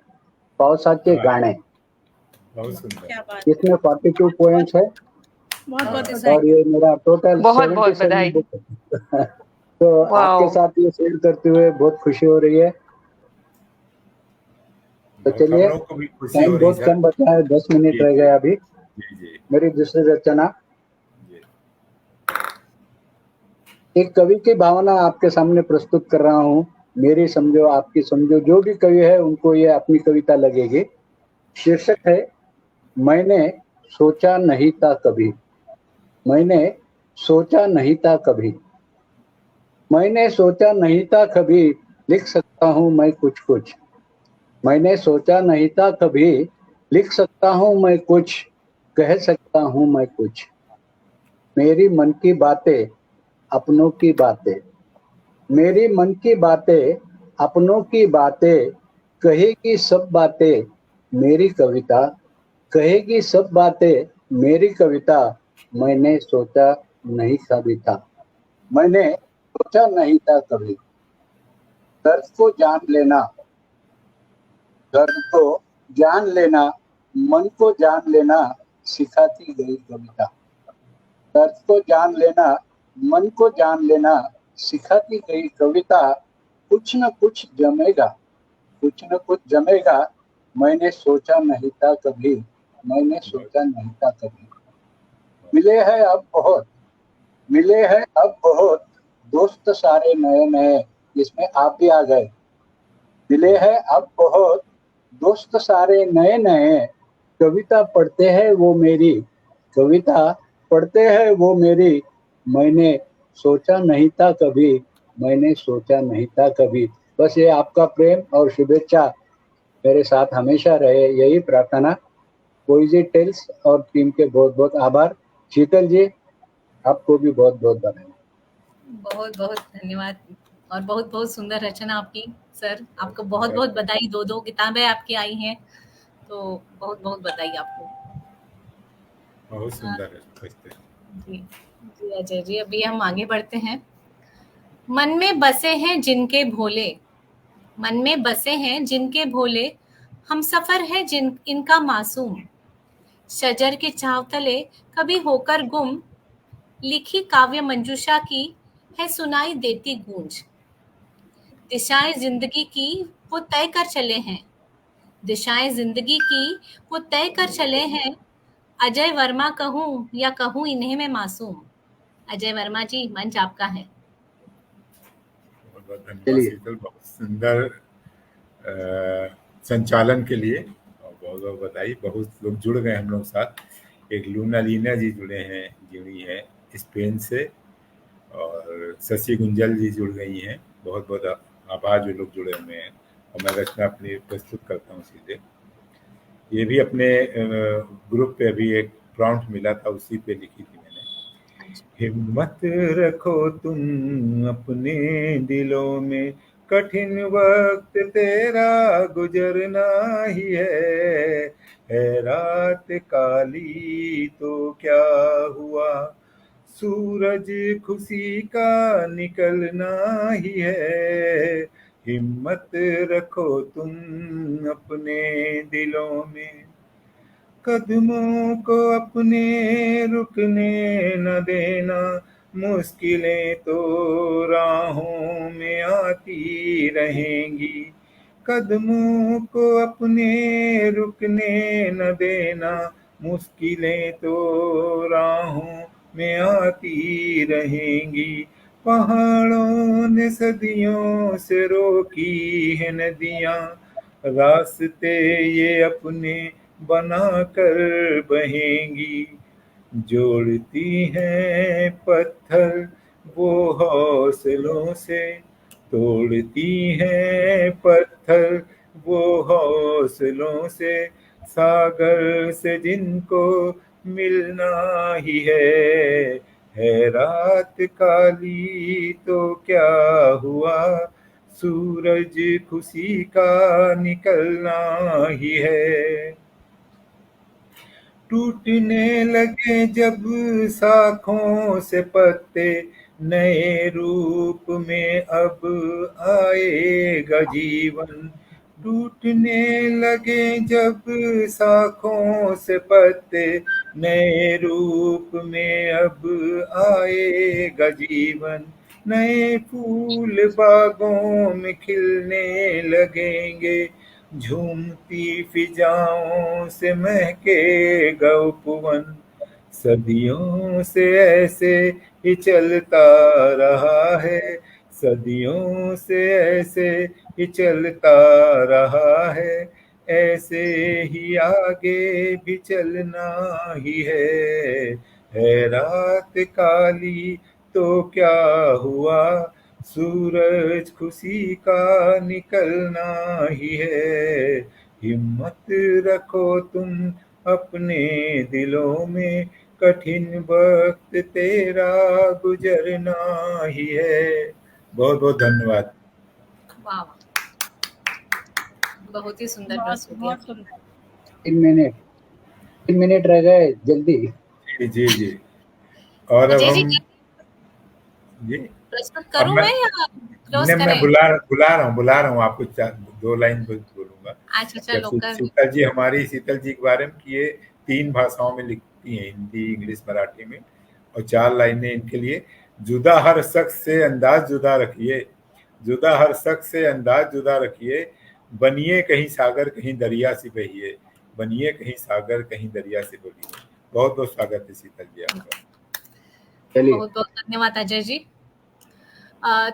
पावसाचे गाणे। बहुत सुंदर। क्या बात है, इसमें 42 पोएम्स है बहुत बहुत बहुत बधाई। और ये मेरा टोटल बहुत बहुत 77 बधाई। बुक है। तो आपके वाओ, साथ ये शेयर करते हुए बहुत खुशी हो रही है। तो बहुत हम चलिए, लोग को भी खुशी टाइम हो रही बहुत सर। कम बचा है, 10 मिनट जी रह जी गए अभी। जी जी मेरी दूसरी रचना, जी। एक कवि की भावना आपके सामने प्रस्तुत कर रहा हूँ। मेरी समझो आपकी समझो, जो भी कवि है उनको ये अपनी कविता लगेगी। शीर्षक है मैंने सोचा नहीं था कभी। मैंने सोचा नहीं था कभी। मैंने सोचा नहीं था कभी, लिख सकता हूँ मैं कुछ कुछ। मैंने सोचा नहीं था कभी, लिख सकता हूँ मैं कुछ, कह सकता हूँ मैं कुछ। मेरी मन की बातें, अपनों की बातें। मेरी मन की बातें, अपनों की बातें, कहेगी सब बातें मेरी कविता। कहेगी सब बातें मेरी कविता। मैंने सोचा नहीं कभी था। मैंने सोचा नहीं था कभी। दर्द को जान लेना, दर्द को जान लेना, मन को जान लेना, सिखाती गई कविता। दर्द को जान लेना, मन को जान लेना, सिखाती गई कविता। कुछ न कुछ जमेगा, कुछ न कुछ जमेगा। मैंने सोचा नहीं था कभी। मैंने सोचा नहीं था कभी। मिले हैं अब बहुत, मिले हैं अब बहुत, दोस्त सारे नए नए। इसमें आप भी आ गए। मिले हैं अब बहुत, दोस्त सारे नए नए। कविता पढ़ते हैं वो मेरी, कविता पढ़ते हैं वो मेरी। मैंने सोचा नहीं था कभी। मैंने सोचा नहीं था कभी। बस ये आपका प्रेम और शुभेच्छा मेरे साथ हमेशा रहे, यही प्रार्थना। पोइजी टेल्स और टीम के बहुत बहुत आभार। शीतल जी, आपको भी बहुत बहुत बधाई। बहुत बहुत धन्यवाद, और बहुत बहुत सुंदर रचना आपकी सर। आपको बहुत बहुत बधाई। 2 किताबें आपकी आई हैं, तो बहुत बहुत बधाई आपको। बहुत सुंदर है। जी जी अजय जी, अभी हम आगे बढ़ते हैं। मन में बसे हैं जिनके भोले, मन में बसे हैं जिनके भोले, हम सफर है जिन इनका मासूम। शजर के छांव तले कभी होकर गुम, लिखी काव्य मंजूषा की है सुनाई देती गूंज। दिशाएं जिंदगी की वो तय कर चले हैं, दिशाएं जिंदगी की वो तय कर चले हैं। अजय वर्मा कहूँ या कहूँ इन्हें मैं मासूम। अजय वर्मा जी, मंच आपका है। बहुत बहुत धन्यवाद चलिए, शीतल, बहुत सुंदर संचालन के लिए, और बहुत बहुत बधाई। बहुत लोग जुड़ गए हम लोग साथ। एक लूना लीना जी जुड़े हैं, जुड़ी है स्पेन से, और शशि गुंजल जी जुड़ गई हैं, बहुत बहुत आभार जो लोग जुड़े हुए हैं। और मैं रचना अपनी प्रस्तुत करता हूँ सीधे। ये भी अपने ग्रुप पे अभी एक प्रॉम्प्ट मिला था, उसी पे लिखी थी मैंने। हिम्मत रखो तुम अपने दिलों में, कठिन वक्त तेरा गुजरना ही है रात काली तो क्या हुआ, सूरज खुशी का निकलना ही है। हिम्मत रखो तुम अपने दिलों में, कदमों को अपने रुकने न देना, मुश्किलें तो राहों में आती रहेंगी। कदमों को अपने रुकने न देना, मुश्किलें तो राहों में आती रहेंगी। पहाड़ों ने सदियों से रोकी है नदियाँ, रास्ते ये अपने बना कर बहेंगी। जोड़ती हैं पत्थर वो हौसलों से, तोड़ती हैं पत्थर वो हौसलों से, सागर से जिनको मिलना ही है रात काली तो क्या हुआ, सूरज खुशी का निकलना ही है। टूटने लगे जब शाखों से पत्ते, नए रूप में अब आएगा जीवन। टूटने लगे जब शाखों से पत्ते, नए रूप में अब आएगा जीवन। नए फूल बागों में खिलने लगेंगे, झूमती फिजाओं से महकेगा उपवन। सदियों से ऐसे ही चलता रहा है, सदियों से ऐसे ही चलता रहा है, ऐसे ही आगे भी चलना ही है रात काली तो क्या हुआ, सूरज खुशी का निकलना ही है। हिम्मत रखो तुम अपने दिलों में, कठिन वक्त तेरा गुजरना ही है। बहुत बहुत धन्यवाद। वाह, बहुत ही सुंदर बहुत प्रस्तुति। बहुत सुंदर। 3 मिनट रह गए, जल्दी। जी जी। और अब अजय जी हम जी प्रस्तुत करूं मैं या क्लोज मैं करें? बुला रहा हूँ आपको, 2 लाइन बोलूंगा। अच्छा चलो कर। शीतल जी हमारी, शीतल जी के बारे में कि ये 3 भाषाओं में लिखती हैं, हिंदी इंग्लिश मराठी में, और 4 लाइनें इनके लिए। जुदा हर शख्स से अंदाज जुदा रखिए, जुदा हर शख्स से अंदाज जुदा रखिए, बनिए कहीं सागर कहीं दरिया से बहिए, बनिए कहीं सागर कहीं दरिया से बहिए। बहुत बहुत स्वागत है शीतल जी आपका। चलिए, बहुत बहुत धन्यवाद अजय जी।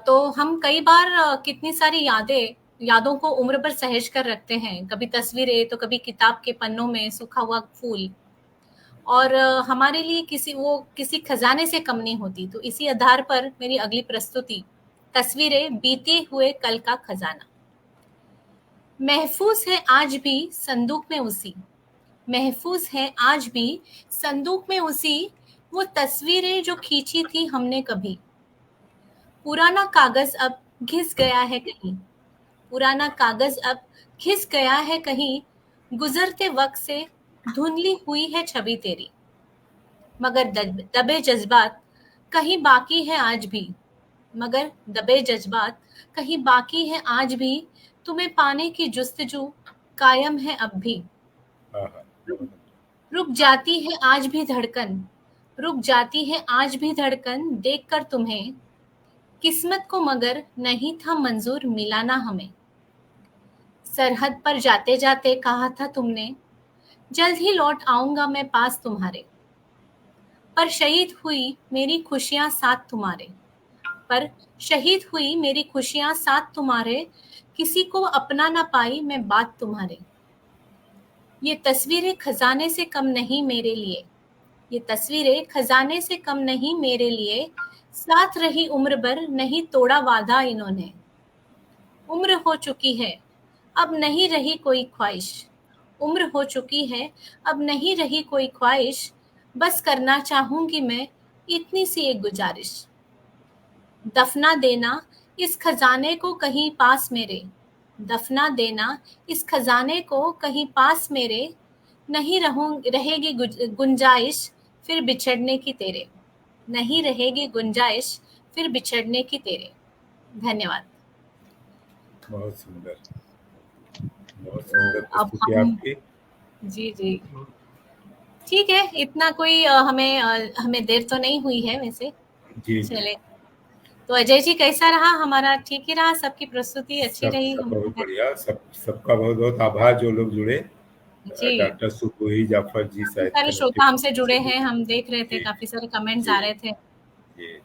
तो हम कई बार कितनी सारी यादों को उम्र भर सहेज कर रखते हैं, कभी तस्वीरें तो कभी किताब के पन्नों में सूखा हुआ फूल, और हमारे लिए किसी खजाने से कम नहीं होती। तो इसी आधार पर मेरी अगली प्रस्तुति, तस्वीरें बीते हुए कल का खजाना। महफूज है आज भी संदूक में उसी, महफूज है आज भी संदूक में उसी, वो तस्वीरें जो खींची थी हमने कभी। पुराना कागज अब घिस गया है कहीं, पुराना कागज अब घिस गया है कहीं, गुजरते वक्त से धुंधली हुई है छवि तेरी, मगर दबे जज्बात कहीं बाकी है आज भी, मगर दबे जज्बात कहीं बाकी है आज भी, तुम्हें पाने की जुस्तजू कायम है अब भी। रुक जाती है आज भी धड़कन, रुक जाती है आज भी धड़कन, देखकर तुम्हें, किस्मत को मगर नहीं था मंजूर मिलाना हमें। सरहद पर जाते जाते कहा था तुमने, जल्द ही लौट आऊंगा मैं पास तुम्हारे, पर शहीद हुई मेरी खुशियां साथ तुम्हारे, पर शहीद हुई मेरी खुशियां साथ तुम्हारे, किसी को अपना ना पाई मैं बात तुम्हारे। ये तस्वीरें खजाने से कम नहीं मेरे लिए, ये तस्वीरें खजाने से कम नहीं मेरे लिए, साथ रही उम्र भर, नहीं तोड़ा वादा इन्होंने। उम्र हो चुकी है, अब नहीं रही कोई ख्वाहिश। उम्र हो चुकी है, अब नहीं रही कोई ख्वाहिश। बस करना चाहूंगी मैं इतनी सी एक गुजारिश। दफना देना इस खजाने को कहीं पास मेरे। दफना देना इस खजाने को कहीं पास मेरे। नहीं रहेगी गुंजाइश फिर बिछड़ने की तेरे। नहीं रहेगी गुंजाइश फिर बिछड़ने की तेरे। धन्यवाद। बहुत सुंदर, बहुत सुंदर अब प्रस्तुति हम आपकी। जी जी ठीक है, इतना कोई हमें देर तो नहीं हुई है वैसे। जी जी, चले, तो अजय जी कैसा रहा? हमारा ठीक ही रहा, सबकी प्रस्तुति अच्छी सब रही सब बहुत हमारा? बढ़िया, सबका बहुत बहुत आभार जो लोग जुड़े। जी, डॉक्टर सुकोई जाफर जी काफी सारे साहित्य श्रोता हमसे मंच जुड़े से हैं, हम देख रहे थे जी काफी सारे कमेंट्स जी आ रहे थे। जी।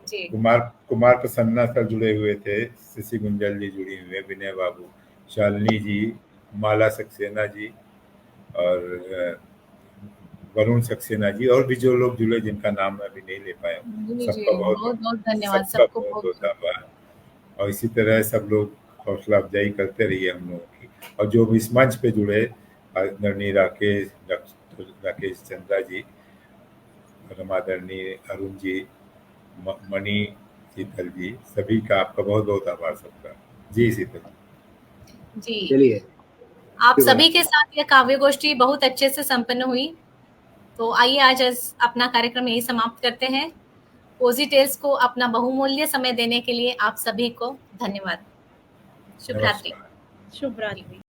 जी कुमार प्रसन्ना सर जुड़े हुए थे, शशि गुंजल जी जुड़ी हुई है, विनय बाबू, शालिनी जी, माला सक्सेना जी और वरुण सक्सेना जी, और भी जो लोग जुड़े जिनका नाम मैं अभी नहीं ले पाया हूँ, जी जी, सबका बहुत बहुत बहुत धन्यवाद सबका सबको, बहुत बहुत बहुत बहुत। आभार। और इसी तरह सब लोग हौसला अफजाई करते रहिए हम लोगों की। और जो भी इस मंच पे जुड़े, आदरणीय राकेश, डॉक्टर राकेश चंद्रा जी, रमादरणीय अरुण जी, मणि, शीतल जी, सभी का आपका बहुत बहुत आभार सबका। जी शीतल जी, चलिए, आप शुभ सभी रात्रि। के साथ यह काव्य गोष्ठी बहुत अच्छे से संपन्न हुई। तो आइए आज अपना कार्यक्रम यही समाप्त करते हैं। पोजीटेल्स को अपना बहुमूल्य समय देने के लिए आप सभी को धन्यवाद। शुभ रात्रि। नमस्कार। शुभ जी। रात्रि।